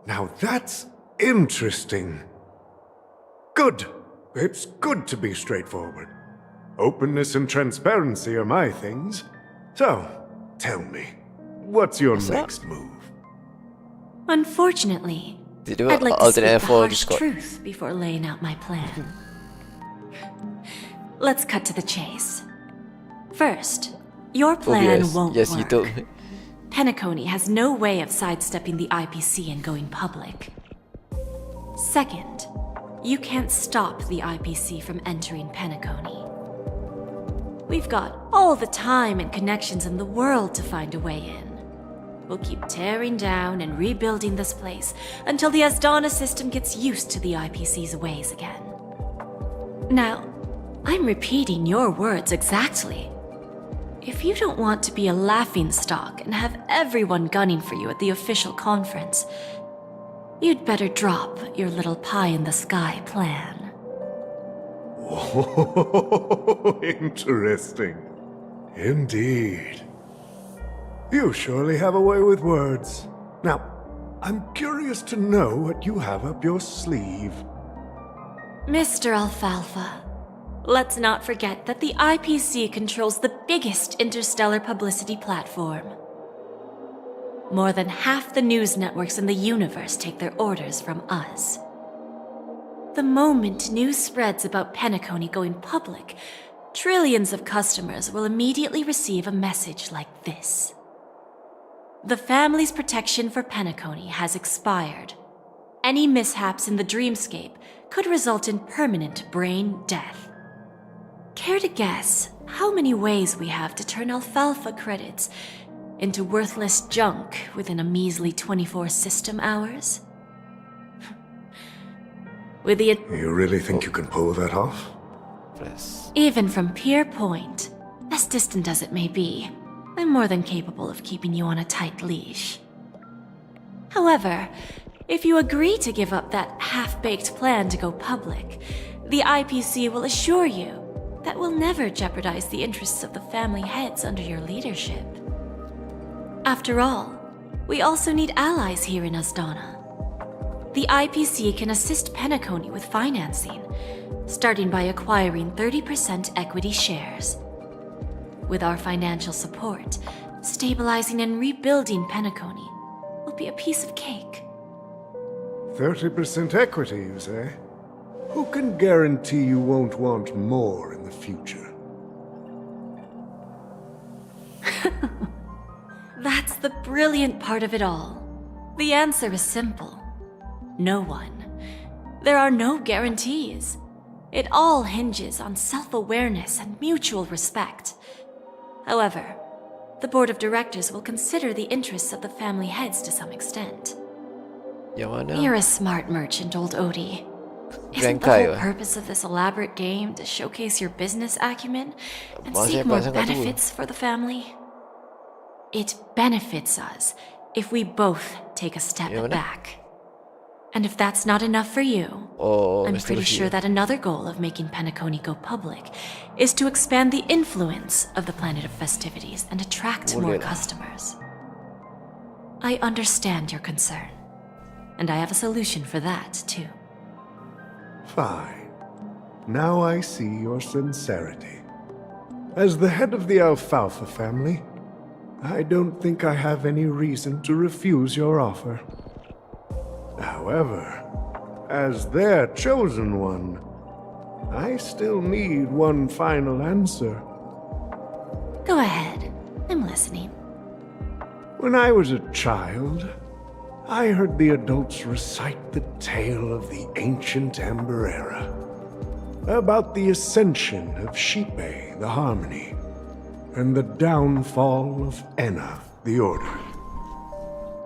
Now that's interesting. Good. It's good to be straightforward. Openness and transparency are my things. So, tell me, what's your next move? Unfortunately, I'd like to speak the harsh truth before laying out my plan. Let's cut to the chase. First, your plan won't work. Penacony has no way of sidestepping the IPC and going public. Second, you can't stop the IPC from entering Penacony. We've got all the time and connections in the world to find a way in. We'll keep tearing down and rebuilding this place until the Asdana system gets used to the IPC's ways again. Now, I'm repeating your words exactly. If you don't want to be a laughingstock and have everyone gunning for you at the official conference, you'd better drop your little pie-in-the-sky plan. Oh, interesting. Indeed. You surely have a way with words. Now, I'm curious to know what you have up your sleeve. Mr. Alfalfa, let's not forget that the IPC controls the biggest interstellar publicity platform. More than half the news networks in the universe take their orders from us. The moment news spreads about Penacony going public, trillions of customers will immediately receive a message like this. The family's protection for Penacony has expired. Any mishaps in the dreamscape could result in permanent brain death. Care to guess how many ways we have to turn Alfalfa credits into worthless junk within a measly 24 system hours? With the You really think you can pull that off? Even from Pier Point, as distant as it may be, I'm more than capable of keeping you on a tight leash. However, If you agree to give up that half-baked plan to go public, the IPC will assure you that we'll never jeopardize the interests of the family heads under your leadership. After all, we also need allies here in Asdana. The IPC can assist Penacony with financing, starting by acquiring 30% equity shares. With our financial support, stabilizing and rebuilding Penacony will be a piece of cake. 30% equity, you say? Who can guarantee you won't want more in the future? That's the brilliant part of it all. The answer is simple. No one. There are no guarantees. It all hinges on self-awareness and mutual respect. However, the board of directors will consider the interests of the family heads to some extent. You're a smart merchant, old Odie. Isn't the whole purpose of this elaborate game to showcase your business acumen and seek more benefits for the family? It benefits us if we both take a step back. And if that's not enough for you, I'm pretty sure that another goal of making Penacony go public is to expand the influence of the Planet of Festivities and attract more customers. I understand your concern, and I have a solution for that, too. Fine. Now I see your sincerity. As the head of the Alfalfa family, I don't think I have any reason to refuse your offer. However, as their chosen one, I still need one final answer. Go ahead. I'm listening. When I was a child, I heard the adults recite the tale of the ancient Amber Era, about the ascension of Shipe, the Harmony, and the downfall of Enna, the Order.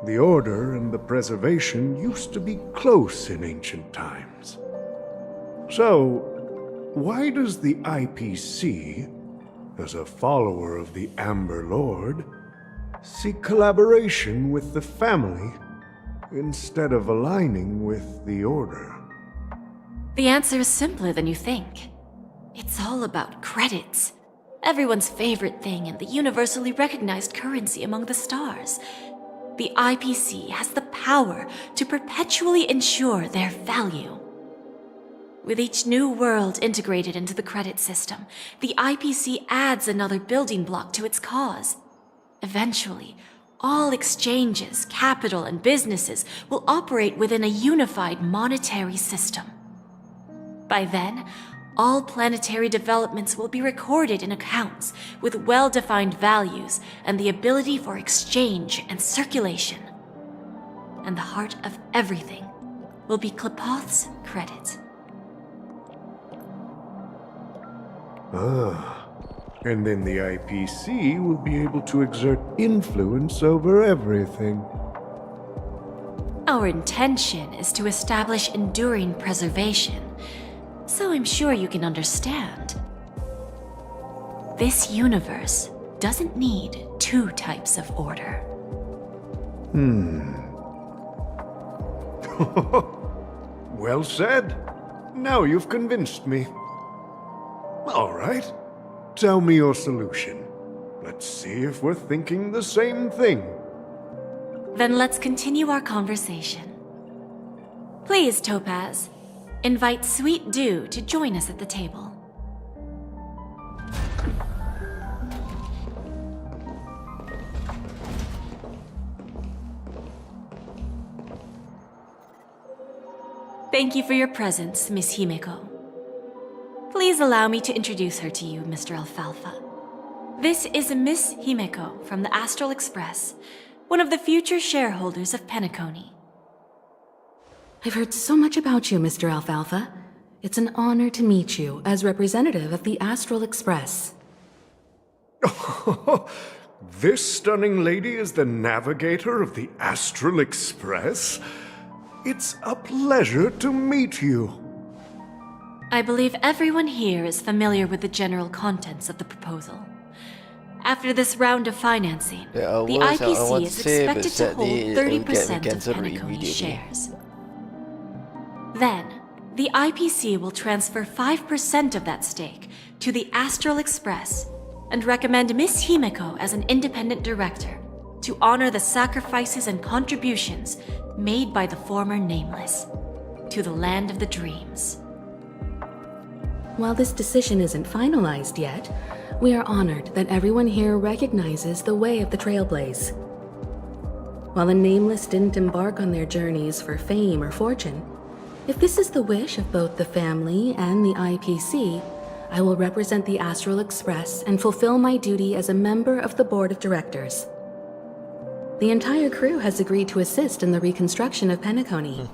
The Order and the Preservation used to be close in ancient times. So, why does the IPC, as a follower of the Amber Lord, seek collaboration with the family instead of aligning with the Order? The answer is simpler than you think. It's all about credits. Everyone's favorite thing and the universally recognized currency among the stars. The IPC has the power to perpetually ensure their value. With each new world integrated into the credit system, the IPC adds another building block to its cause. Eventually, all exchanges, capital, and businesses will operate within a unified monetary system. By then, all planetary developments will be recorded in accounts with well-defined values and the ability for exchange and circulation. And the heart of everything will be Klepoth's credit. And then the IPC will be able to exert influence over everything. Our intention is to establish enduring preservation, so I'm sure you can understand. This universe doesn't need two types of order. Well said. Now you've convinced me. All right. Tell me your solution. Let's see if we're thinking the same thing. Then let's continue our conversation. Please, Topaz, invite Sweet Dew to join us at the table. Thank you for your presence, Miss Himeko. Please allow me to introduce her to you, Mr. Alfalfa. This is Miss Himeko from the Astral Express, one of the future shareholders of Penacony. I've heard so much about you, Mr. Alfalfa. It's an honor to meet you as representative of the Astral Express. This stunning lady is the navigator of the Astral Express? It's a pleasure to meet you. I believe everyone here is familiar with the general contents of the proposal. After this round of financing, There are the words I IPC want is to say, but expected to hold sadly, it will get 30% of cancelled Penacony's immediately. shares. Then, the IPC will transfer 5% of that stake to the Astral Express and recommend Miss Himeko as an independent director to honor the sacrifices and contributions made by the former Nameless to the land of the dreams. While this decision isn't finalized yet, we are honored that everyone here recognizes the way of the Trailblaze. While the Nameless didn't embark on their journeys for fame or fortune, if this is the wish of both the family and the IPC, I will represent the Astral Express and fulfill my duty as a member of the board of directors. The entire crew has agreed to assist in the reconstruction of Penacony.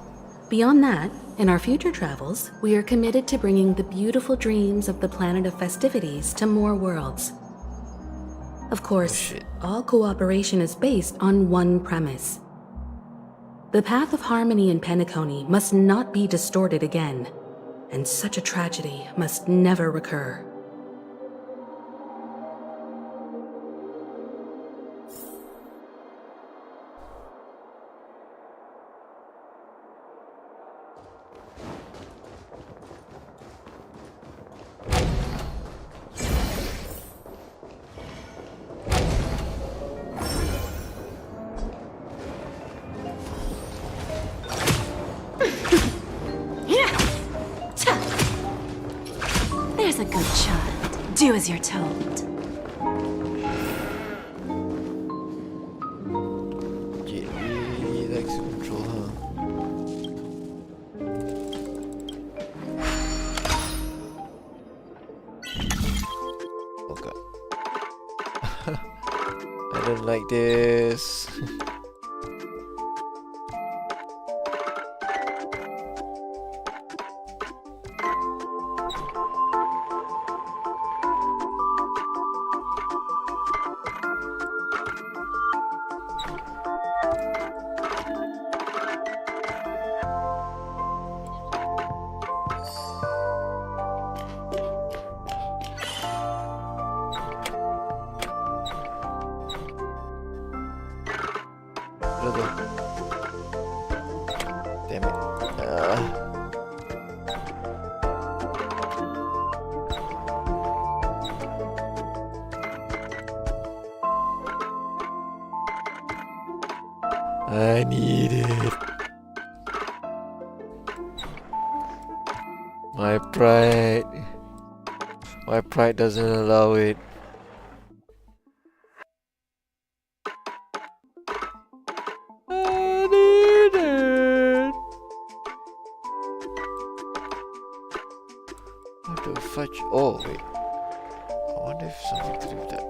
Beyond that, in our future travels, we are committed to bringing the beautiful dreams of the planet of festivities to more worlds. Of course, all cooperation is based on one premise. The path of harmony in Penacony must not be distorted again, and such a tragedy must never recur. There's a good child. Do as you're told. Jade really likes to control her. Oh god. I don't like this. Damn it. I need it. My pride. My pride doesn't allow it. I need it. How to fetch? Oh wait. I wonder if something to do with that.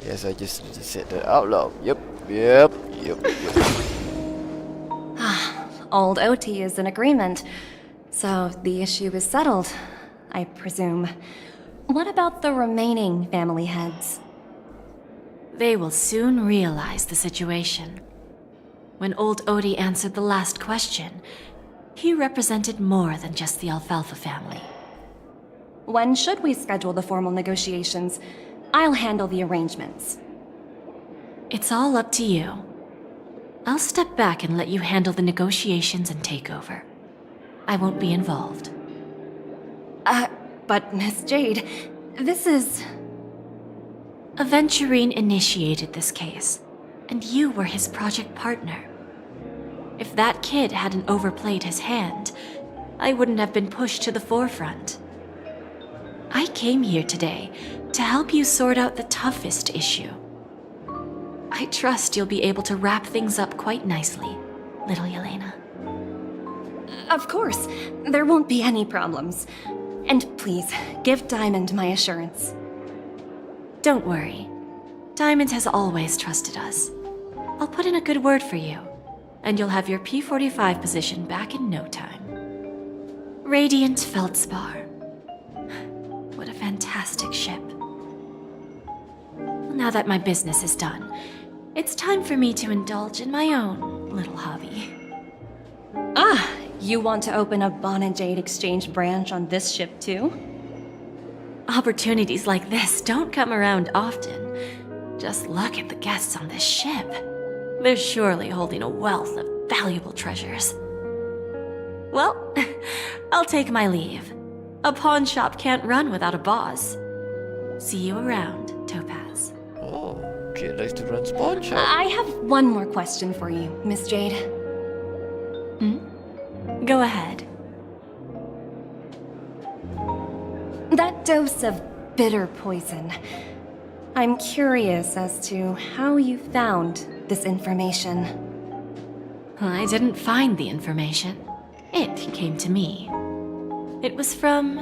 Yes, I just said that out loud. Yep. Old OT is in agreement, so the issue is settled, I presume. What about the remaining family heads? They will soon realize the situation. When old Odie answered the last question, he represented more than just the Alfalfa family. When should we schedule the formal negotiations? I'll handle the arrangements. It's all up to you. I'll step back and let you handle the negotiations and takeover. I won't be involved. But Miss Jade, this is... Aventurine initiated this case, and you were his project partner. If that kid hadn't overplayed his hand, I wouldn't have been pushed to the forefront. I came here today to help you sort out the toughest issue. I trust you'll be able to wrap things up quite nicely, little Yelena. Of course. There won't be any problems. And please, give Diamond my assurance. Don't worry. Diamond has always trusted us. I'll put in a good word for you, and you'll have your P-45 position back in no time. Radiant Feldspar. What a fantastic ship. Now that my business is done, it's time for me to indulge in my own little hobby. Ah, you want to open a Bonajade exchange branch on this ship too? Opportunities like this don't come around often. Just look at the guests on this ship. They're surely holding a wealth of valuable treasures. Well, I'll take my leave. A pawn shop can't run without a boss. See you around, Topaz. Oh, she likes to run pawn shop. I have one more question for you, Miss Jade. Go ahead. That dose of bitter poison. I'm curious as to how you found this information. I didn't find the information. It came to me. It was from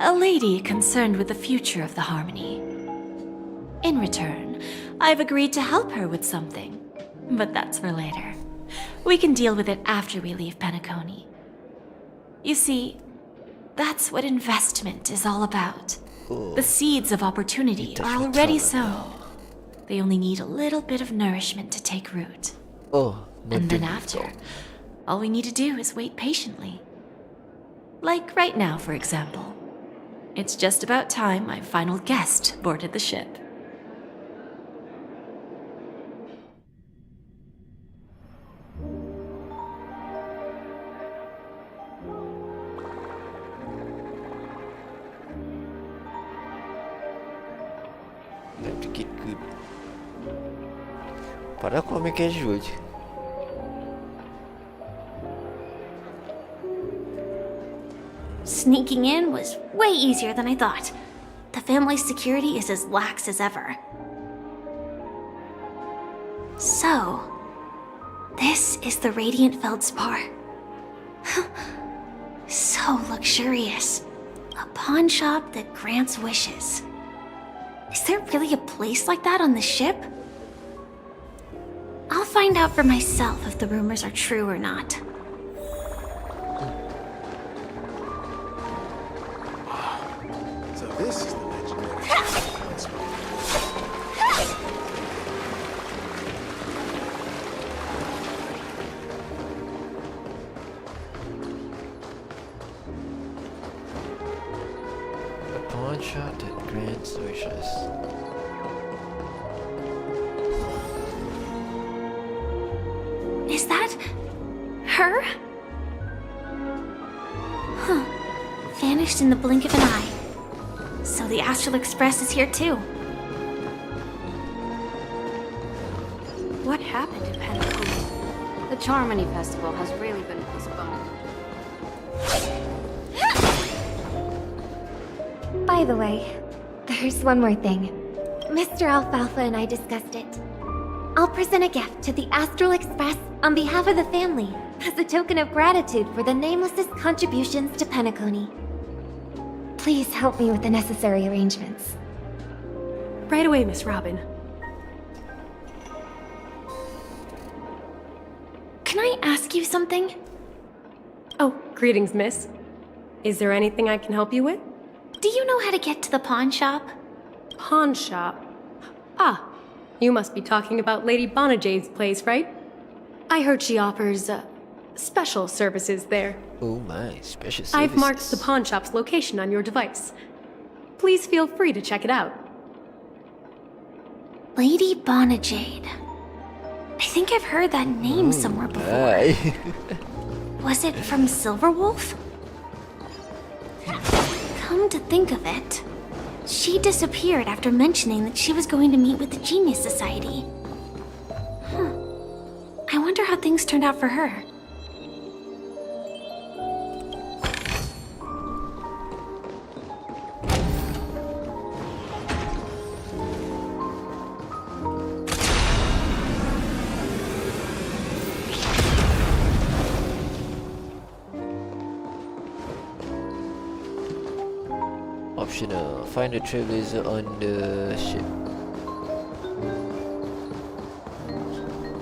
a lady concerned with the future of the Harmony. In return, I've agreed to help her with something. But that's for later. We can deal with it after we leave Penacony. You see, that's what investment is all about. The seeds of opportunity are already sown. They only need a little bit of nourishment to take root. And then after, all we need to do is wait patiently. Like right now, for example. It's just about time my final guest boarded the ship. Time to get good. Padahal kau main casual je. Sneaking in was way easier than I thought. The family's security is as lax as ever. So, this is the Radiant Feldspar. So luxurious. A pawn shop that grants wishes. Is there really a place like that on the ship? I'll find out for myself if the rumors are true or not. So this is the legendary. A pawn shop that grants wishes. Is that her? Huh. Vanished in the blink of an eye. So the Astral Express is here too. What happened in Penacony? The Charmony Festival has really been postponed. By the way, there's one more thing. Mr. Alfalfa and I discussed it. I'll present a gift to the Astral Express on behalf of the family as a token of gratitude for the Nameless's contributions to Penacony. Please help me with the necessary arrangements. Right away, Miss Robin. Can I ask you something? Oh, greetings, miss. Is there anything I can help you with? Do you know how to get to the pawn shop? Pawn shop? Ah, you must be talking about Lady Bonajade's place, right? I heard she offers, special services there. Oh my, special services. I've marked the pawn shop's location on your device. Please feel free to check it out. Lady Bonajade. I think I've heard that name somewhere before. Was it from Silverwolf? Come to think of it, she disappeared after mentioning that she was going to meet with the Genius Society. I wonder how things turned out for her. optional. Find the trailblazer on the ship.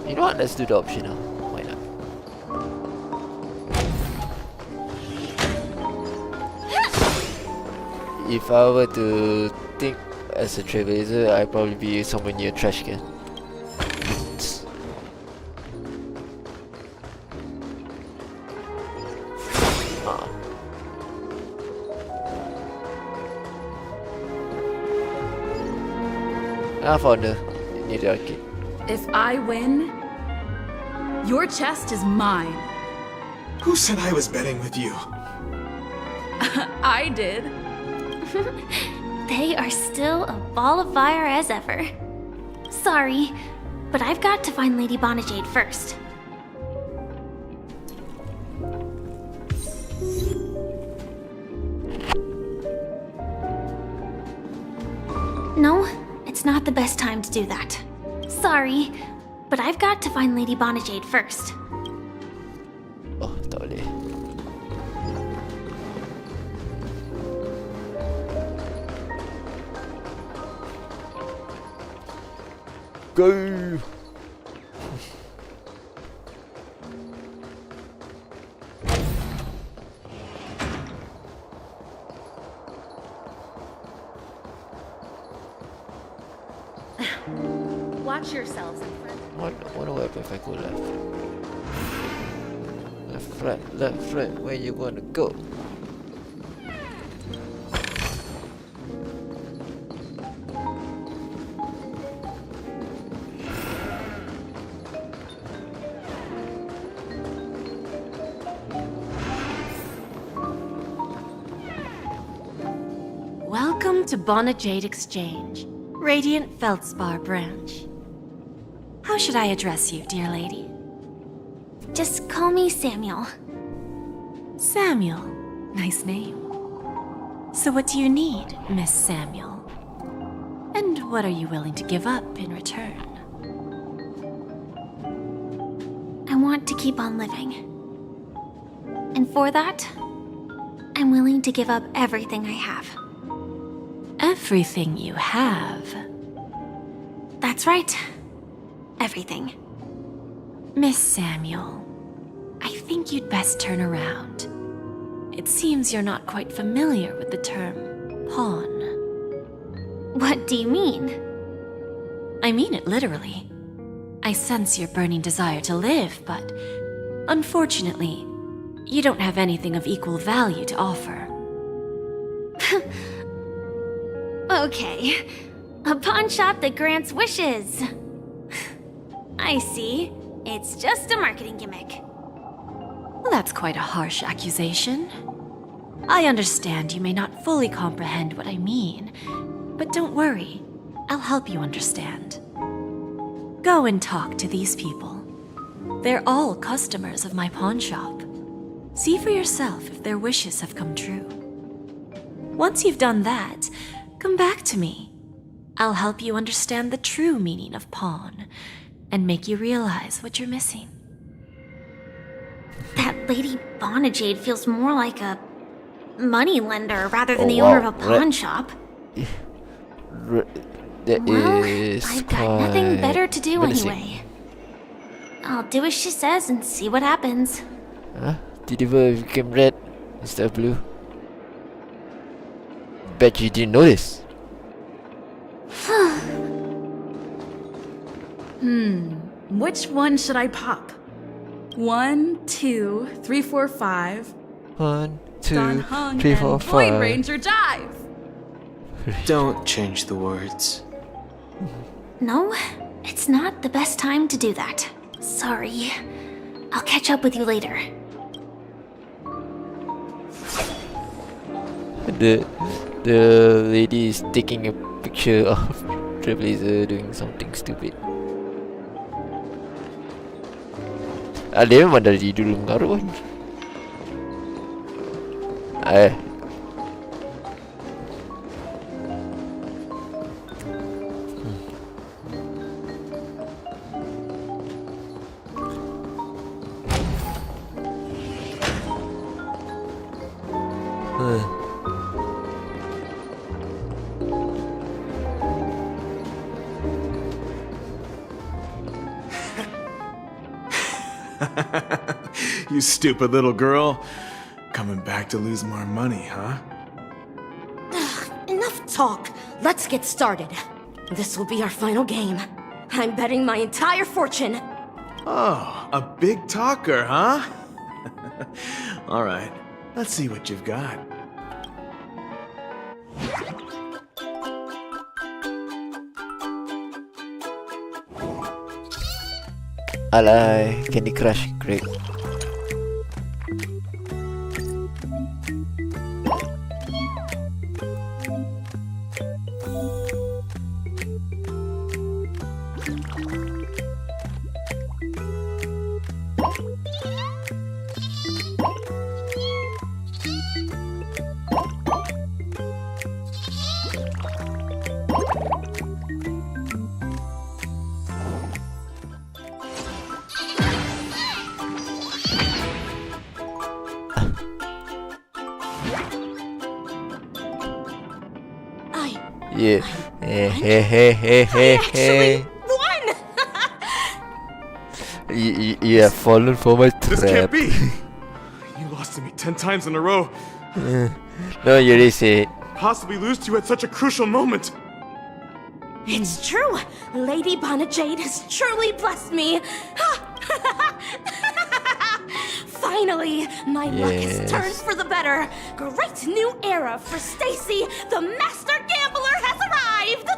You know what? Let's do the optional. Why not? If I were to think as a trailblazer, I'd probably be somewhere near a trash can. I found her near the arcade. If I win, your chest is mine. Who said I was betting with you? I did. They are still a ball of fire as ever. Sorry, but I've got to find Lady Bonajade first. No, it's not the best time to do that. Sorry, but I've got to find Lady Bonajade first. Oh, tak boleh. Go! Watch yourselves in front. Wonder what happens if I go left. Left, right, where you wanna go? Welcome to Bonajade Exchange, Radiant Feldspar branch. How should I address you, dear lady? Just call me Samuel. Samuel. Nice name. So what do you need, Miss Samuel? And what are you willing to give up in return? I want to keep on living. And for that, I'm willing to give up everything I have. Everything you have? That's right. Everything. Miss Samuel, I think you'd best turn around. It seems you're not quite familiar with the term pawn. What do you mean? I mean it literally. I sense your burning desire to live, but unfortunately, you don't have anything of equal value to offer. Okay. A pawn shop that grants wishes. I see. It's just a marketing gimmick. Well, that's quite a harsh accusation. I understand you may not fully comprehend what I mean, but don't worry. I'll help you understand. Go and talk to these people. They're all customers of my pawn shop. See for yourself if their wishes have come true. Once you've done that, come back to me. I'll help you understand the true meaning of pawn and make you realize what you're missing. That Lady Bonajade feels more like a money lender rather than the owner of a pawn shop. I've got nothing better to do anyway. I'll do as she says and see what happens. Huh? Did it become red instead of blue? Bet you didn't notice. Which one should I pop? 1, 2, 3, 4, 5. 1, 2, Don Hung 3, 4, and Void 5. Ranger Jive. Don't change the words. No, it's not the best time to do that. Sorry. I'll catch up with you later. The lady is taking a picture of Trailblazer doing something stupid. Dia memang dari dulu mengarut pun. You stupid little girl. Coming back to lose more money, huh? Enough talk. Let's get started. This will be our final game. I'm betting my entire fortune. Oh, a big talker, huh? All right, let's see what you've got. Alay, Candy Crush, great. Yeah. Hey. Won! You have fallen for my trap. This can't be! You lost to me 10 times in a row. No, you really say it. Possibly lose to you at such a crucial moment. It's true! Lady Bonajade has truly blessed me! Finally, my luck has turned for the better. Great new era for Stacy. The master gambler has arrived.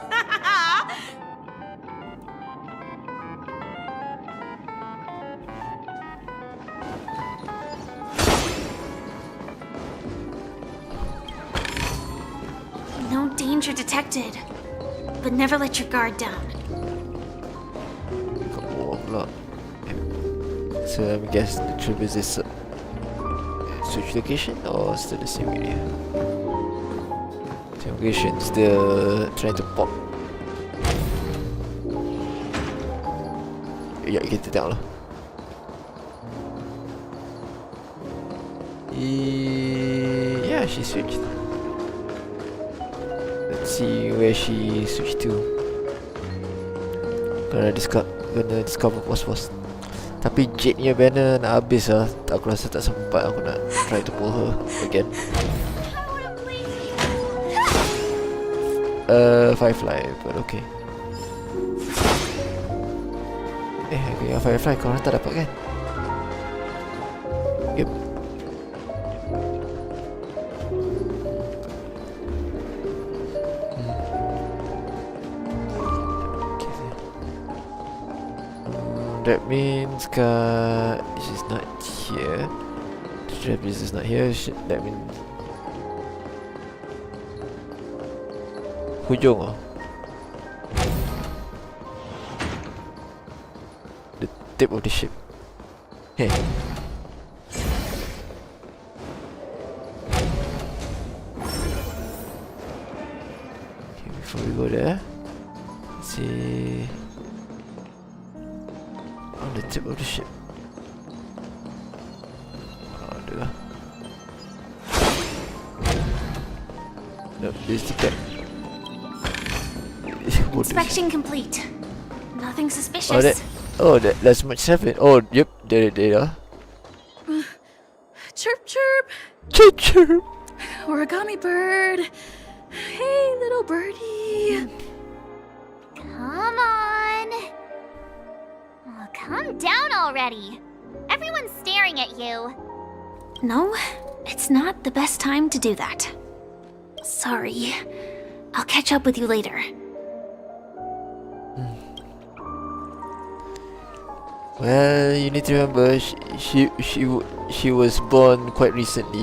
No danger detected. But never let your guard down. So I guess the trip is this switch location or still the same area? Same location, still trying to pop. Yeah, kita tengok lah. Yeah, she switched. Let's see where she switched to. Gonna discover pos-pos. Tapi Jade punya banner nak habis lah. Aku rasa tak sempat aku nak try to pull her again. Firefly, but okay. Aku yang Firefly korang tak dapat kan? Yep. That means she's not here. The Travis is not here. That means hujung the tip of the ship. Hey. Okay, before we go there, let's see. On the tip of the ship. Ada. Nope, this is the tip. Inspection complete. Nothing suspicious. That's much happened. Oh, yep, there. Chirp, chirp. Chirp, chirp. Origami bird. Hey, little birdie. Come on. Oh, calm down already. Everyone's staring at you. No, it's not the best time to do that. Sorry. I'll catch up with you later. Well, you need to remember she was born quite recently.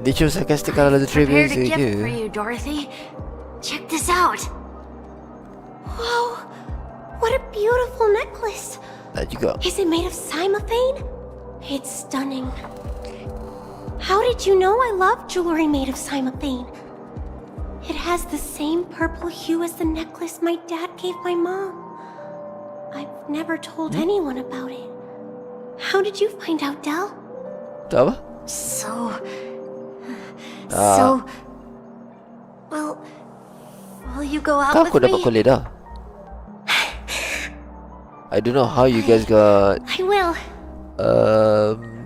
Dia cuma sarcastic kalau ada trivia Prepared a gift for you, Dorothy. Check this out. Whoa, what a beautiful necklace. juga. Is it made of cymophane? It's stunning. How did you know I love jewelry made of cymophane? It has the same purple hue as the necklace my dad gave my mom. I've never told anyone about it. How did you find out, Del? Tak apa? So... Ah. Well... Will you go out Kau aku with dapat me? collate dah. I don't know how you guys got I will.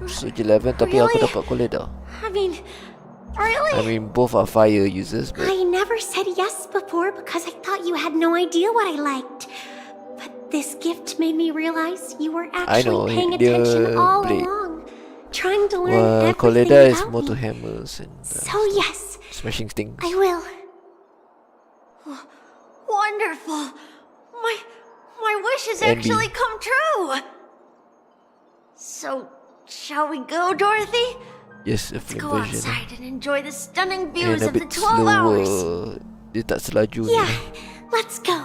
Switch 11 tapi aku Really? dapat collate dah. I mean... Really? I mean both are fire users but I never said yes before because I thought you had no idea what I liked. But this gift made me realize you were I know, actually paying dia attention all blade. along. Trying to learn well, everything Coleda is about more to me. hammers and So yes, smashing things. I will. Wonderful. My wish has Andy. actually come true. So, shall we go, Dorothy? Yes, a Let's film go version. outside and enjoy the stunning And views a of the bit 12 hours. slower. Dia tak selaju ni. Yeah, let's go.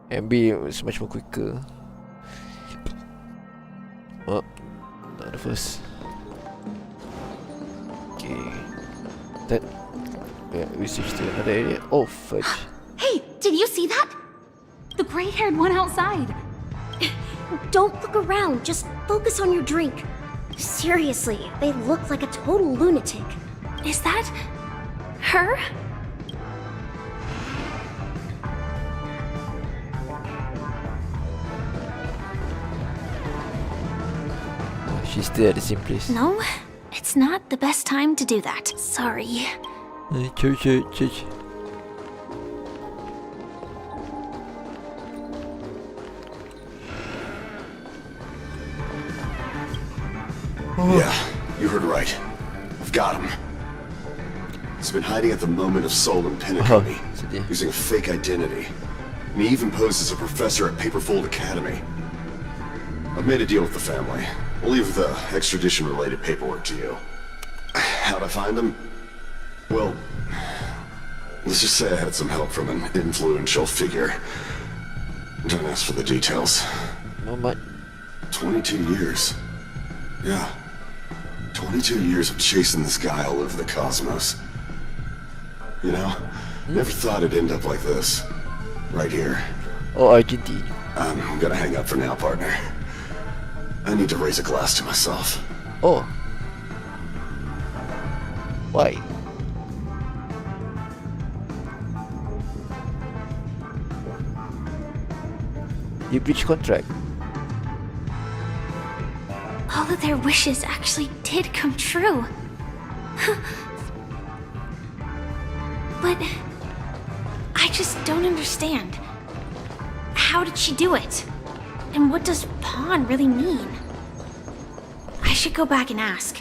MB is much more quicker. Oh, not the first. Okay. That. Yeah, we switch to another area. Oh, fudge. Hey, did you see that? The gray-haired one outside. Don't look around, just focus on your drink. Seriously, they look like a total lunatic. Is that her? She's still at the same place. No, it's not the best time to do that. Sorry. Church. Yeah, you heard right. I've got him. He's been hiding at the moment of soul in Penacony, using a fake identity. And he even posed as a professor at Paperfold Academy. I've made a deal with the family. We'll leave the extradition-related paperwork to you. How'd I find him? Well, let's just say I had some help from an influential figure. Don't ask for the details. No, but 22 years. Yeah. 22 years of chasing this guy all over the cosmos. You know, never thought it'd end up like this. Right here. Oh, Argentina. I'm gonna hang up for now, partner. I need to raise a glass to myself. Oh. Why? You breached contract. All of their wishes actually did come true. But I just don't understand. How did she do it? And what does pawn really mean? I should go back and ask.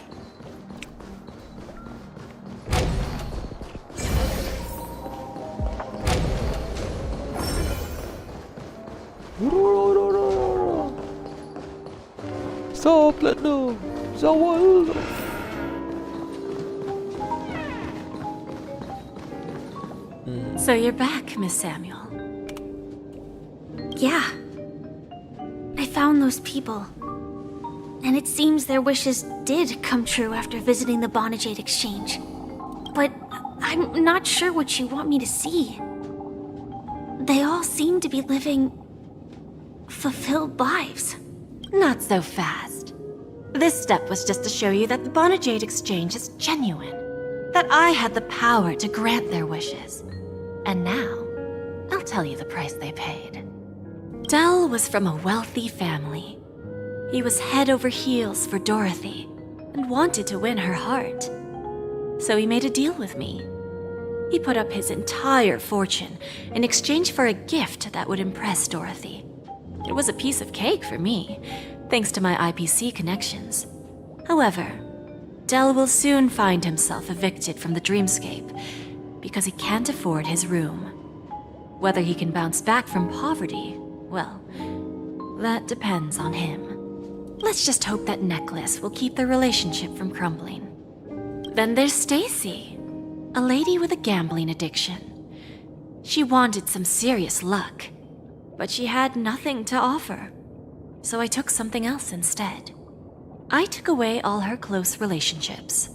Stop, Platinum! Zawal! So you're back, Miss Samuel. Yeah. I found those people. And it seems their wishes did come true after visiting the Bonajade Exchange. But I'm not sure what you want me to see. They all seem to be living fulfilled lives. Not so fast. This step was just to show you that the Bonajade Exchange is genuine. That I had the power to grant their wishes. And now, I'll tell you the price they paid. Dell was from a wealthy family. He was head over heels for Dorothy and wanted to win her heart. So he made a deal with me. He put up his entire fortune in exchange for a gift that would impress Dorothy. It was a piece of cake for me, thanks to my IPC connections. However, Dell will soon find himself evicted from the dreamscape because he can't afford his room. Whether he can bounce back from poverty, well, that depends on him. Let's just hope that necklace will keep their relationship from crumbling. Then there's Stacy, a lady with a gambling addiction. She wanted some serious luck, but she had nothing to offer. So I took something else instead. I took away all her close relationships.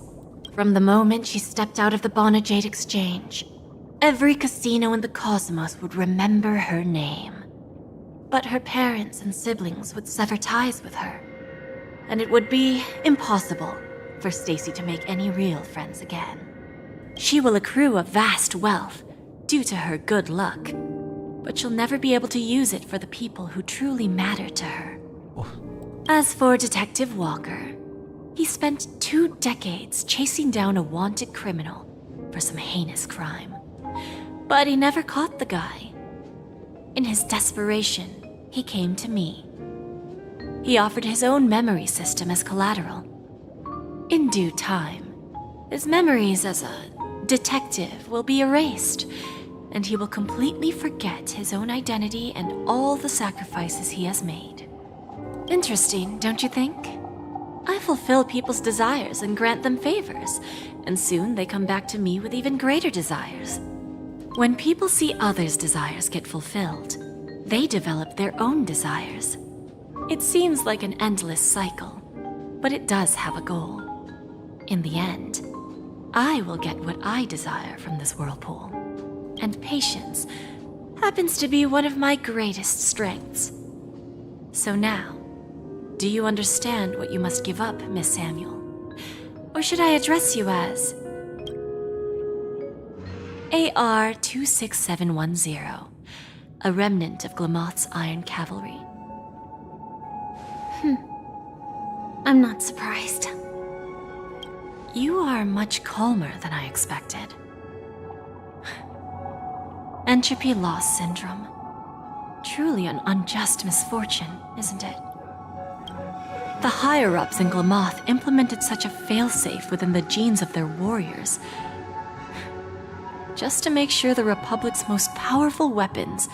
From the moment she stepped out of the Bonajade Exchange, every casino in the cosmos would remember her name. But her parents and siblings would sever ties with her, and it would be impossible for Stacy to make any real friends again. She will accrue a vast wealth due to her good luck, but she'll never be able to use it for the people who truly matter to her. As for Detective Walker, he spent 2 decades chasing down a wanted criminal for some heinous crime. But he never caught the guy. In his desperation, he came to me. He offered his own memory system as collateral. In due time, his memories as a detective will be erased, and he will completely forget his own identity and all the sacrifices he has made. Interesting, don't you think? I fulfill people's desires and grant them favors, and soon they come back to me with even greater desires. When people see others' desires get fulfilled, they develop their own desires. It seems like an endless cycle, but it does have a goal. In the end, I will get what I desire from this whirlpool. And patience happens to be one of my greatest strengths. So now, do you understand what you must give up, Miss Samuel? Or should I address you as AR 26710, a remnant of Glamoth's Iron Cavalry? I'm not surprised. You are much calmer than I expected. Entropy loss syndrome. Truly an unjust misfortune, isn't it? The higher-ups in Glamoth implemented such a failsafe within the genes of their warriors, just to make sure the Republic's most powerful weapons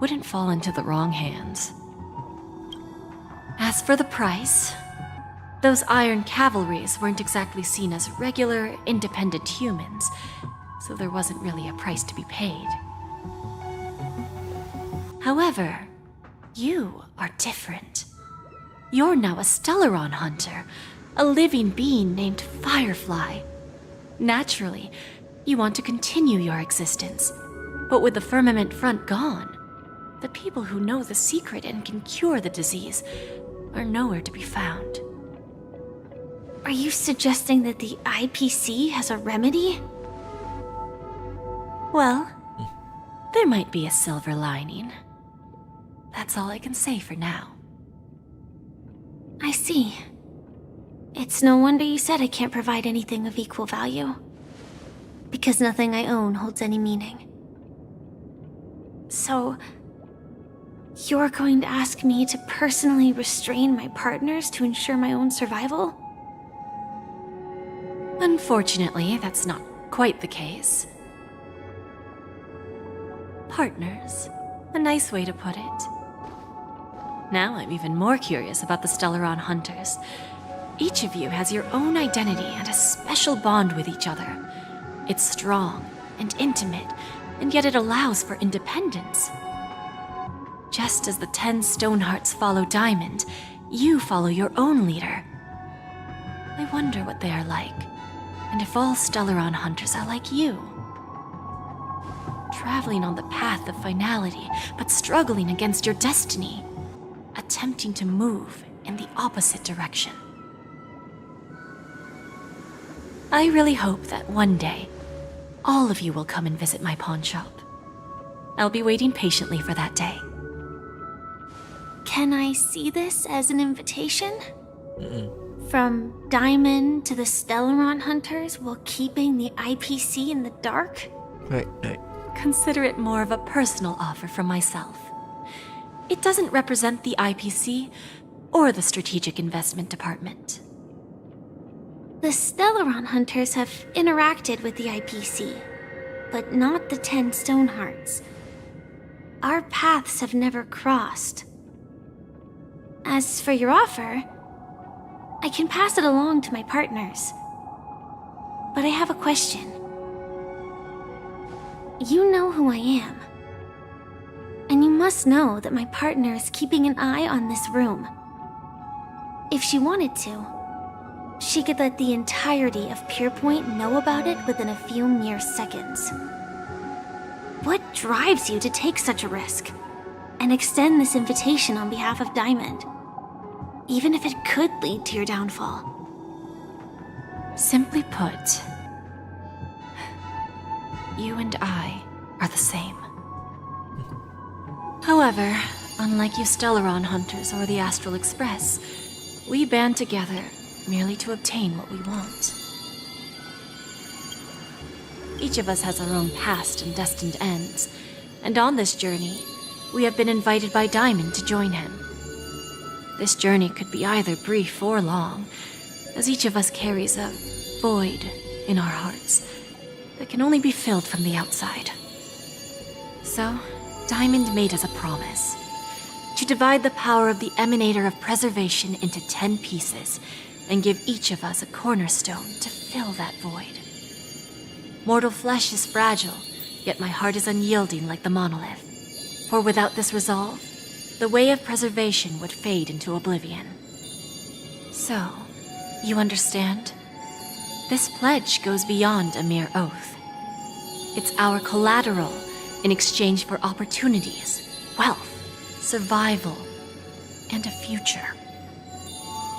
wouldn't fall into the wrong hands. As for the price, those Iron Cavalries weren't exactly seen as regular, independent humans, so there wasn't really a price to be paid. However, you are different. You're now a Stellaron hunter, a living being named Firefly. Naturally, you want to continue your existence, but with the firmament front gone, the people who know the secret and can cure the disease are nowhere to be found. Are you suggesting that the IPC has a remedy? Well, there might be a silver lining. That's all I can say for now. I see. It's no wonder you said I can't provide anything of equal value. Because nothing I own holds any meaning. So, you're going to ask me to personally restrain my partners to ensure my own survival? Unfortunately, that's not quite the case. Partners, a nice way to put it. Now I'm even more curious about the Stellaron hunters. Each of you has your own identity and a special bond with each other. It's strong and intimate, and yet it allows for independence. Just as the 10 Stonehearts follow Diamond, you follow your own leader. I wonder what they are like, and if all Stellaron hunters are like you. Traveling on the path of finality, but struggling against your destiny. Attempting to move in the opposite direction. I really hope that one day, all of you will come and visit my pawn shop. I'll be waiting patiently for that day. Can I see this as an invitation? From Diamond to the Stellaron hunters while keeping the IPC in the dark? Right. Consider it more of a personal offer from myself. It doesn't represent the IPC or the Strategic Investment Department. The Stellaron hunters have interacted with the IPC, but not the 10 Stonehearts. Our paths have never crossed. As for your offer, I can pass it along to my partners. But I have a question. You know who I am. And you must know that my partner is keeping an eye on this room. If she wanted to, she could let the entirety of Pierpoint know about it within a few mere seconds. What drives you to take such a risk and extend this invitation on behalf of Diamond, even if it could lead to your downfall? Simply put, you and I are the same. However, unlike you Stellaron hunters or the Astral Express, we band together merely to obtain what we want. Each of us has our own past and destined ends, and on this journey, we have been invited by Diamond to join him. This journey could be either brief or long, as each of us carries a void in our hearts that can only be filled from the outside. So, Diamond made us a promise to divide the power of the Emanator of Preservation into 10 pieces and give each of us a cornerstone to fill that void. Mortal flesh is fragile, yet my heart is unyielding like the monolith. For without this resolve, the way of preservation would fade into oblivion. So, you understand? This pledge goes beyond a mere oath. It's our collateral in exchange for opportunities, wealth, survival, and a future.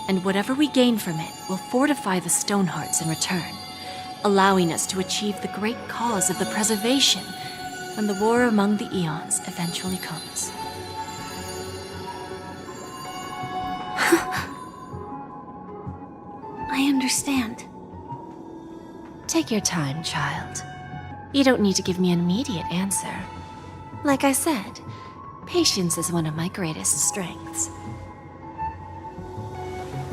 And whatever we gain from it will fortify the Stonehearts in return, allowing us to achieve the great cause of the preservation when the war among the eons eventually comes. I understand. Take your time, child. You don't need to give me an immediate answer. Like I said, patience is one of my greatest strengths.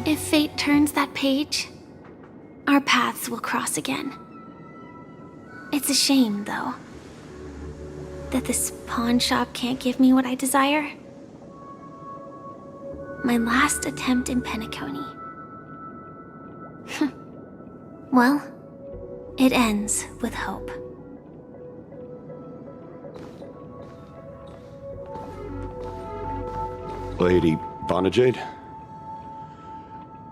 If fate turns that page, our paths will cross again. It's a shame, though, that this pawn shop can't give me what I desire. My last attempt in Penacony. Well, it ends with hope. Lady Bonajade,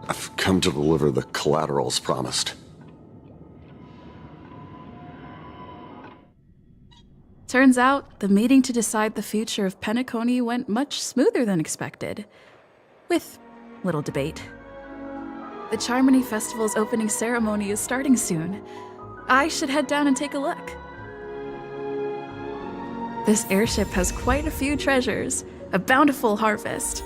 I've come to deliver the collaterals promised. Turns out, the meeting to decide the future of Penacony went much smoother than expected. With little debate. The Charmony Festival's opening ceremony is starting soon. I should head down and take a look. This airship has quite a few treasures, a bountiful harvest.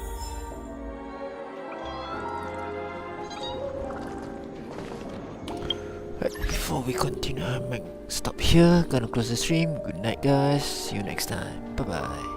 Right, before we continue, I might stop here. Gonna close the stream. Good night, guys. See you next time. Bye bye.